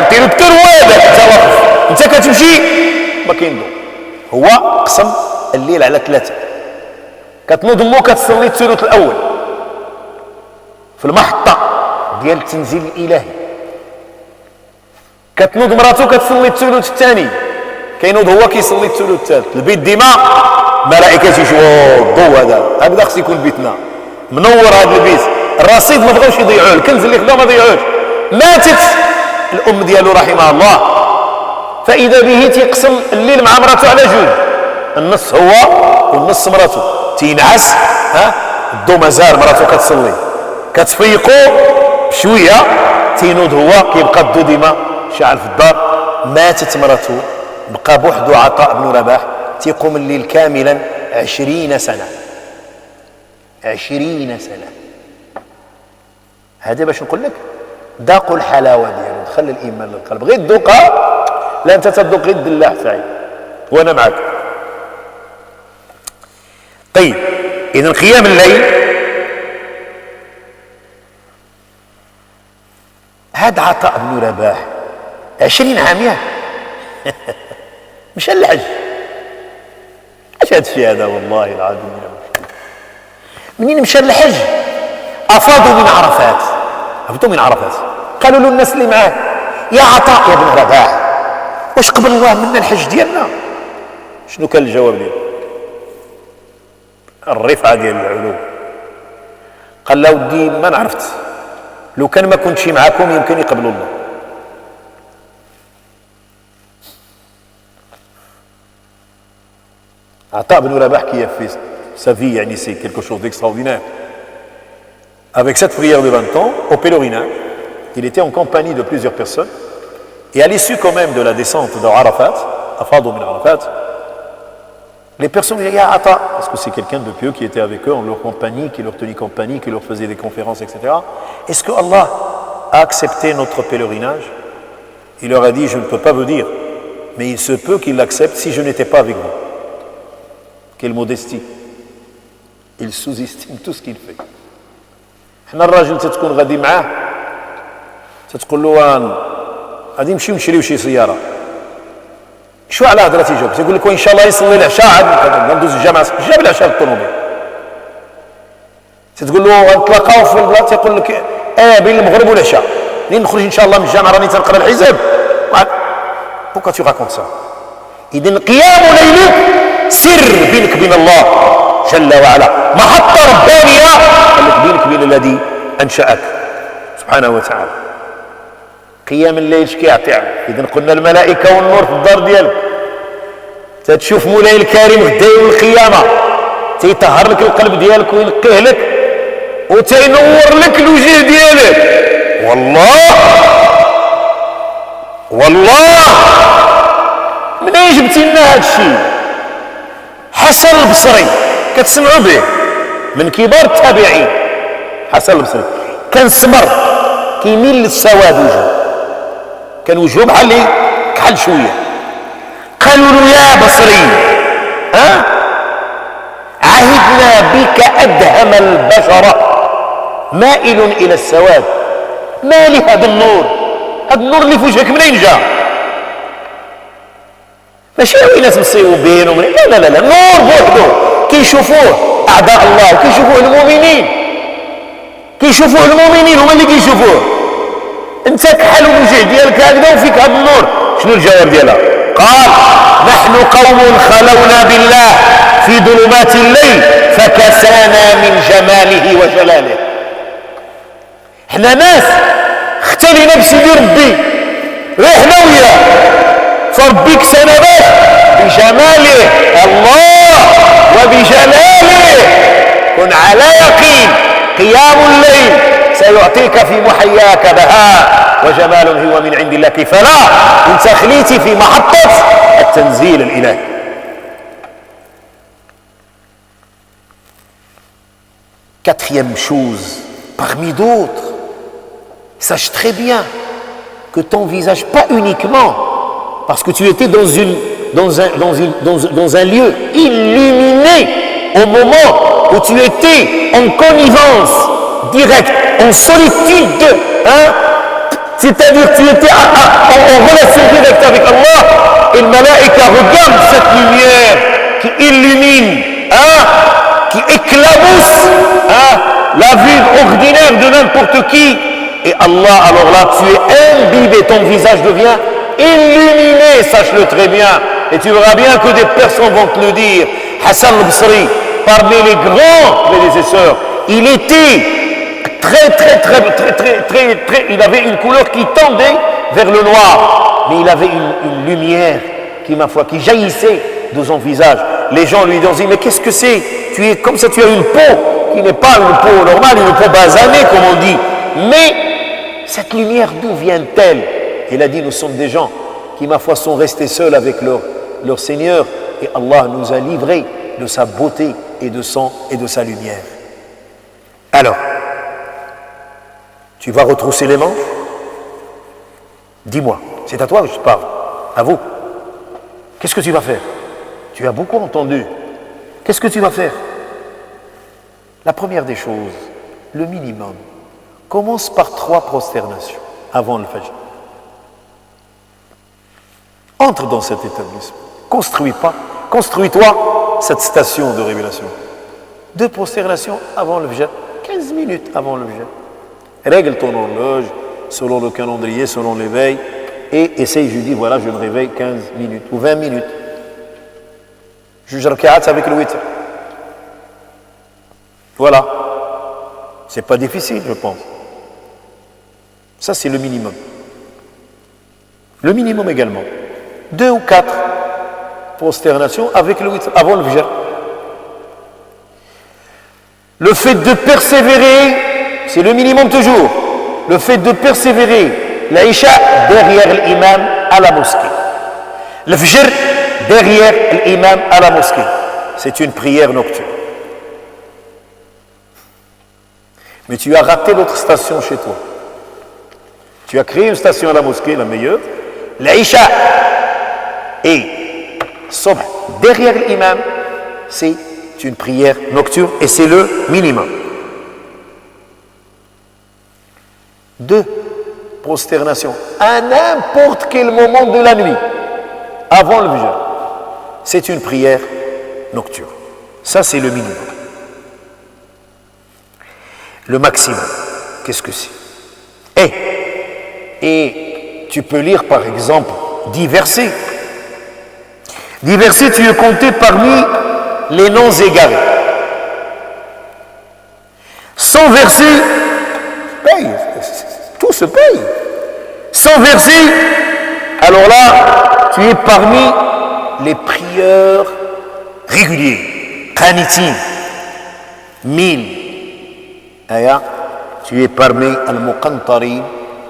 كديروا التروادك انت واقف انت كتمشي ما كاين ضو هو قسم الليل على 3 كتنوض امو كتصلي الثلث الاول في المحطه ديال التنزيل الالهي كتنوض مراته كتصلي الثلث الثاني كينوض هو كيصلي الثلث الثالث البيت ديما ملائكه تيشوفوا الضوء هذا خص يكون بيتنا منور هذا البيت الرصيد ما بغاوش يضيعوه الكنز اللي خداو ما ضيعوش ماتت الام ديالو رحمها الله فاذا به تيقسم الليل مع مراته على جوج النص هو والنص مراته تينعس الضو مازال مراته كتصلي كتفيقوا بشويه تينوض هو كيبقى الضو ديما شاعل في الدار ماتت مراته بقى بوحدو عطاء بن رباح تيقوم الليل كاملا 20 سنة 20 سنة هذا باش نقول لك ذاقوا الحلاوة ديالو دخل الإيمان للقلب غير تذوقها لا أنت تذوق غير الدلاح تاعي وأنا معك طيب إذن قيام الليل هذا عطاء بن رباح 20 عام ياه مشى الحج اش هذا الشيء هذا والله العظيم منين مشى الحج افاضوا من عرفات هبطوا من عرفات قالوا له الناس اللي معاه يا عطاء يا بن رباح واش قبل الله منا الحج ديالنا شنو كان الجواب ديالو الرفعه ديال العلو قال له ودي ما عرفت لو كان ما كنتش معاكم يمكن يقبلوا الله Atta ibn Rabah qui a fait sa vie, yani c'est quelque chose d'extraordinaire. Avec cette prière de 20 ans, au pèlerinage, il était en compagnie de plusieurs personnes. Et à l'issue quand même de la descente d'Arafat, Afadou min Arafat, les personnes disaient Ya Atta, parce que c'est quelqu'un de pieux qui était avec eux en leur compagnie, qui leur tenait compagnie, qui leur faisait des conférences, etc. Est-ce que Allah a accepté notre pèlerinage? Il leur a dit Je ne peux pas vous dire, mais il se peut qu'il l'accepte si je n'étais pas avec vous. Quelle modestie. Il sous-estime tout ce qu'il fait. حنا الراجل تتكون غادي معاه تتقول له غادي نمشيو نشريو شي سياره شو على هضره تيجاوب تيقول لك وان شاء الله يصلي العشاء عاد ندوز الجامعه جاب العشاء بالطوموبيل تتقول له غنتلاقاو في البلاصه تيقول لك بين المغرب والعشاء منين نخرج ان شاء الله من الجامعه راني تنقرا الحزب بوكا تو راكونت سا اذا قيام ليلك سر بينك وبين الله جل وعلا محطة ربانية بينك وبين الذي أنشأك سبحانه وتعالى قيام الليل شكي يعطي إذن قلنا الملائكة والنور في الدار ديالك تتشوف مولاي الكريم في يوم القيامة تيطهر لك القلب ديالك وينقيه لك وتينور لك الوجه ديالك والله من أين جبتي لنا هذا الشيء حسن البصري كتسمعوا به من كبار التابعين حسن البصري كان سمر كيميل للسواد وجهه كان وجهه بحال كحل شويه قالوا له يا بصري عهدنا بك ادهم البشره مائل الى السواد ما لهذا النور هذا النور اللي في وجهك منين جا ماشي هو ناس مصيبوا بين ومن لا النور بوحده كيشوفوه اعداء الله وكيشوفوه المؤمنين كيشوفوه المؤمنين هما اللي كيشوفوه انت كحل الوجه ديالك هكذا وفيك هذا النور شنو الجواب ديالها قال نحن قوم خلونا بالله في ظلمات الليل فكسانا من جماله وجلاله. احنا ناس اختلينا بسيدي ربي رحنا وياه فربي كسانا بجماله الله وبجلاله. كن على يقين قيام الليل سيعطيك في محياك بهاء وجمال هو من عند الله. كيف لا انت خليتي في محطة التنزيل الإلهي. Quatrième chose, parmi d'autres, sache très bien que ton visage, pas uniquement parce que tu étais dans un lieu illuminé au moment où tu étais en connivence directe, en solitude, c'est-à-dire que tu étais en relation directe avec Allah, et le malaïka regarde cette lumière qui illumine, qui éclabousse la vue ordinaire de n'importe qui. Et Allah, alors là, tu es imbibé, ton visage devient illuminé, sache-le très bien. Et tu verras bien que des personnes vont te le dire. Hassan al-Basri, parmi les grands prédécesseurs, il était très, il avait une couleur qui tendait vers le noir, mais il avait une lumière qui, ma foi, qui jaillissait de son visage. Les gens lui disaient, mais qu'est-ce que c'est? Tu es comme ça, tu as une peau qui n'est pas une peau normale, une peau basanée, comme on dit. Mais cette lumière, d'où vient-elle? Il a dit, nous sommes des gens qui, ma foi, sont restés seuls avec leur Seigneur, et Allah nous a livrés de sa beauté et de sa lumière. Alors, tu vas retrousser les manches? Dis-moi, c'est à toi que je parle, à vous. Qu'est-ce que tu vas faire? Tu as beaucoup entendu. Qu'est-ce que tu vas faire? La première des choses, le minimum, commence par 3 prosternations avant le Fajr. Entre dans cet établissement. Construis-toi cette station de révélation. 2 prosternations avant le Fajr, 15 minutes avant le Fajr. Règle ton horloge selon le calendrier, selon l'éveil, et essaye, je dis, voilà, je me réveille 15 minutes ou 20 minutes. Juge rak'at avec le witr. Voilà. C'est pas difficile, je pense. Ça, c'est le minimum. Le minimum également. 2 ou 4 prosternations avec le witr avant le fajr. Le fait de persévérer, c'est le minimum toujours. Le fait de persévérer, l'Aïcha derrière l'imam à la mosquée. Le fajr derrière l'imam à la mosquée. C'est une prière nocturne. Mais tu as raté l'autre station chez toi. Tu as créé une station à la mosquée, la meilleure. L'Aïcha et Sobh derrière l'imam, c'est une prière nocturne et c'est le minimum. 2 prosternations à n'importe quel moment de la nuit avant le fajr. C'est une prière nocturne. Ça, c'est le minimum. Le maximum, qu'est-ce que c'est? Et tu peux lire, par exemple, 10 versets. 10 versets, tu es compté parmi les noms égarés. 100 versets, paye, tout se paye. 100 versets, alors là, tu es parmi les prieurs réguliers. Qanitin, 1000. Aya, tu es parmi al-muqantarin,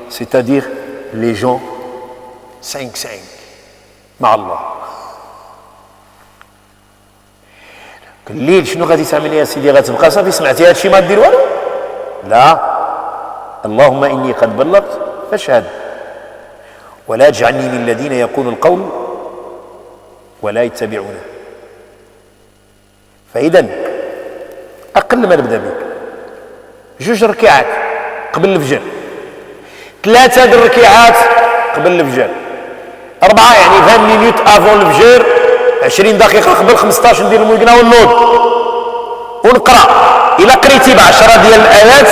c'est-à-dire les gens 5-5. Ma'Allah. الليل شنو غادي تعمل يا سيدي؟ غتبقى صافي سمعتي هادشي ما دير والو؟ لا. اللهم اني قد بلغت فاشهد ولا تجعلني من الذين يقولون القول ولا يتبعونه. فاذا اقل ما نبدا بك 2 ركعات قبل الفجر، 3 الركعات قبل الفجر، 4 يعني 20 مينوت افون الفجر، 20 دقيقة قبل 15 ندير الملقنا والنوض ونقرأ. إلا قريتي ب10 ديال الآيات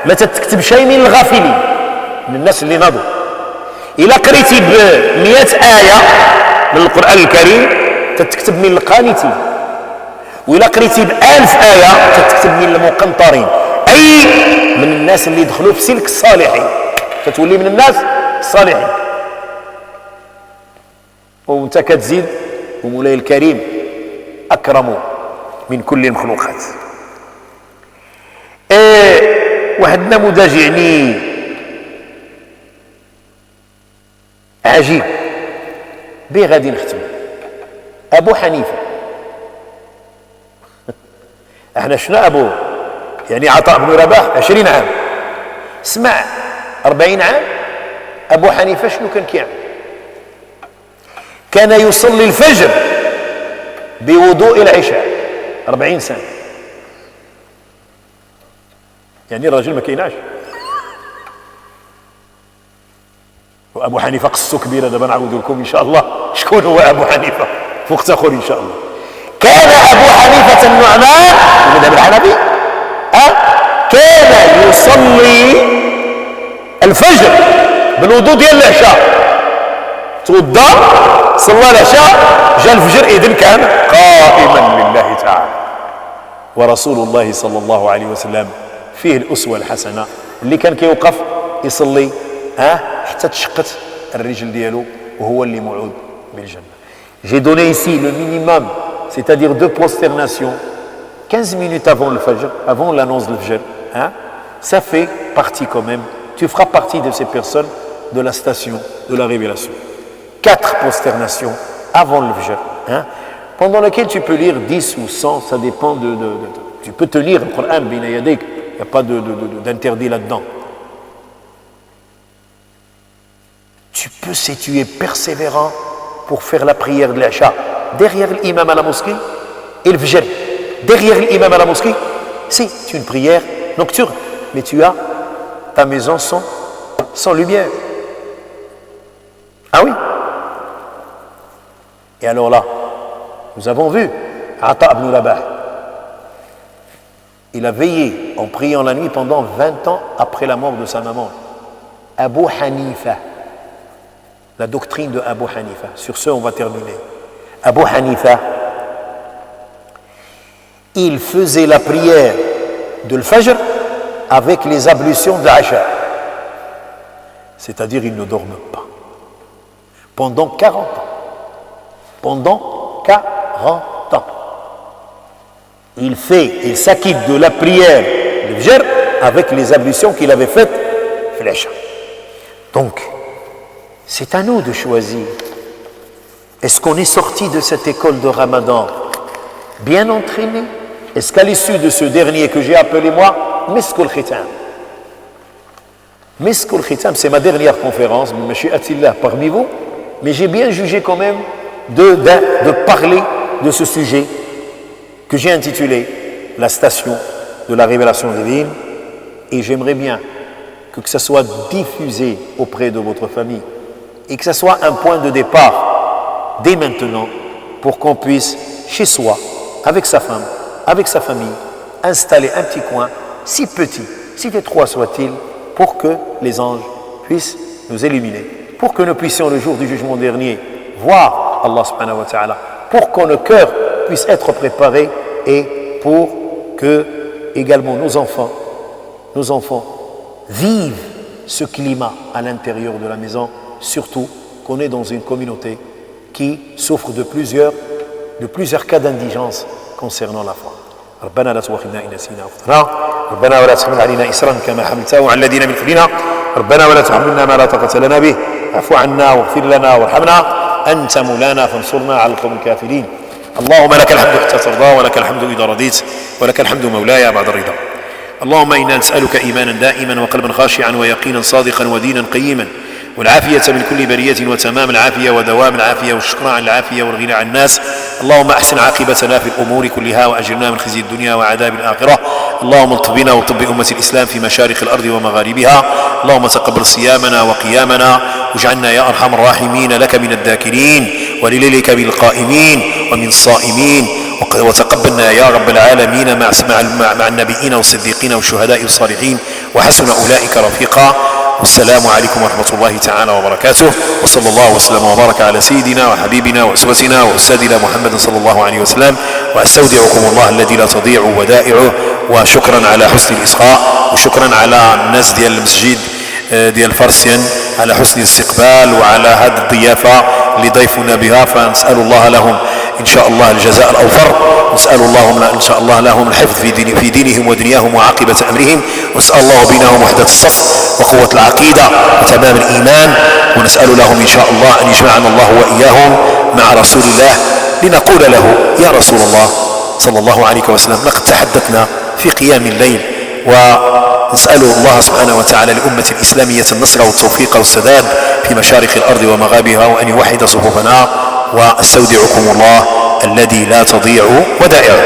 ما تكتب شيء من الغافلين، من الناس اللي ناضوا. إلا قريتي ب100 آية من القرآن الكريم تكتب من القانتين، وإلا قريتي ب1000 آية تتكتب من المقنطرين، أي من الناس اللي يدخلوا في سلك الصالحين، تتولي من الناس الصالحين. وانت كتزيد ومولاي الكريم أكرم من كل المخلوقات. واحد النموذج يعني عجيب به غادي نختم. أبو حنيفة احنا شفنا أبو يعني عطاء بن رباح 20 عام، اسمع 40 عام أبو حنيفة شنو كان كيعمل؟ كان يصلي الفجر بوضوء العشاء 40 سنة، يعني الرجل ما كيناش. وأبو حنيفة قصته كبيرة، دابا نعاود لكم إن شاء الله شكون هو أبو حنيفة في وقت آخر إن شاء الله. كان أبو حنيفة النعمان المذهب الحنفي كان يصلي الفجر بالوضوء ديال العشاء، توضا صلى العشاء جاء الفجر إذن كان قائما لله تعالى. ورسول الله صلى الله عليه وسلم فيه الأسوة الحسنة اللي كان كيوقف يصلي حتى تشقت الرجل ديالو وهو اللي موعود بالجنة. J'ai donné ici le minimum, c'est-à-dire 2 prosternations 15 minutes avant le Fajr, avant l'annonce du Fajr. Ça fait partie quand même, tu feras partie de ces personnes de la station de la révélation. 4 prosternations avant le Fajr, pendant lesquelles tu peux lire 10 ou 100, ça dépend tu peux te lire le Coran bina yadik, il n'y a pas d'interdit là-dedans. Tu peux, si tu es persévérant, pour faire la prière de l'Isha derrière l'imam à la mosquée et le Fajr derrière l'imam à la mosquée, c'est une prière nocturne, mais tu as ta maison sans lumière. Ah oui. Et alors là, nous avons vu Ata ibn Rabah, il a veillé en priant la nuit pendant 20 ans après la mort de sa maman. Abu Hanifa, la doctrine de Abu Hanifa. Sur ce, on va terminer. Abu Hanifa, il faisait la prière de l'Fajr avec les ablutions de l'Asha. C'est-à-dire, il ne dorme pas. Pendant 40 ans. Pendant 40 ans. Il s'acquitte de la prière de l'Fajr avec les ablutions qu'il avait faites de l'Asha. Donc, c'est à nous de choisir. Est-ce qu'on est sorti de cette école de Ramadan bien entraîné? Est-ce qu'à l'issue de ce dernier que j'ai appelé moi, Miskul Khitam? Miskul Khitam, c'est ma dernière conférence, Mashi'atillah, parmi vous, mais j'ai bien jugé quand même de parler de ce sujet que j'ai intitulé La station de la révélation divine, et j'aimerais bien que ça soit diffusé auprès de votre famille, et que ce soit un point de départ dès maintenant pour qu'on puisse, chez soi, avec sa femme, avec sa famille, installer un petit coin, si petit, si étroit soit-il, pour que les anges puissent nous éliminer, pour que nous puissions le jour du jugement dernier voir Allah subhanahu wa ta'ala, pour que nos cœurs puissent être préparés et pour que également nos enfants vivent ce climat à l'intérieur de la maison, surtout qu'on est dans une communauté qui souffre de plusieurs cas d'indigence concernant la foi. ربنا لا تؤاخذنا إن نسينا أو أخطأنا، ربنا ولا تحمل علينا إصرا كما حملته على الذين من قبلنا، ربنا ولا تحملنا ما لا طاقة لنا به، اعف عنا واغفر لنا وارحمنا أنت مولانا فانصرنا على القوم الكافرين. اللهم لك الحمد حتى ترضى ولك الحمد إذا رضيت ولك الحمد مولاي بعد الرضا. اللهم إنا نسألك إيمانا دائما وقلبا خاشعا ويقينا صادقا ودينا قيما والعافية من كل برية وتمام العافية ودوام العافية والشكر على العافية والغنى عن الناس. اللهم أحسن عاقبتنا في الأمور كلها وأجرنا من خزي الدنيا وعذاب الآخرة. اللهم الطف بنا وطب أمة الإسلام في مشارق الأرض ومغاربها. اللهم تقبل صيامنا وقيامنا واجعلنا يا أرحم الراحمين لك من الذاكرين ولليلك بالقائمين ومن الصائمين. وتقبلنا يا رب العالمين مع النبيين والصديقين والشهداء والصالحين وحسن أولئك رفيقا. والسلام عليكم ورحمة الله تعالى وبركاته، وصلى الله وسلم وبارك على سيدنا وحبيبنا وأسوتنا وأستاذنا محمد صلى الله عليه وسلم. وأستودعكم الله الذي لا تضيع ودائعه. وشكرا على حسن الإصغاء، وشكرا على الناس ديال المسجد ديال فرسين على حسن الاستقبال وعلى هذه الضيافة اللي ضيفنا بها. فنسأل الله لهم إن شاء الله الجزاء الأوفر، ونسأل الله إن شاء الله لهم الحفظ في دينهم ودنياهم وعاقبة أمرهم، ونسأل الله بينهم وحدة الصف وقوة العقيدة وتمام الإيمان، ونسأل لهم إن شاء الله أن يجمعنا الله وإياهم مع رسول الله لنقول له يا رسول الله صلى الله عليه وسلم لقد تحدثنا في قيام الليل، ونسأل الله سبحانه وتعالى للأمة الإسلامية النصر والتوفيق والسداد في مشارق الأرض ومغاربها، وأن يوحد صفوفنا. واستودعكم الله الذي لا تضيع ودائعه.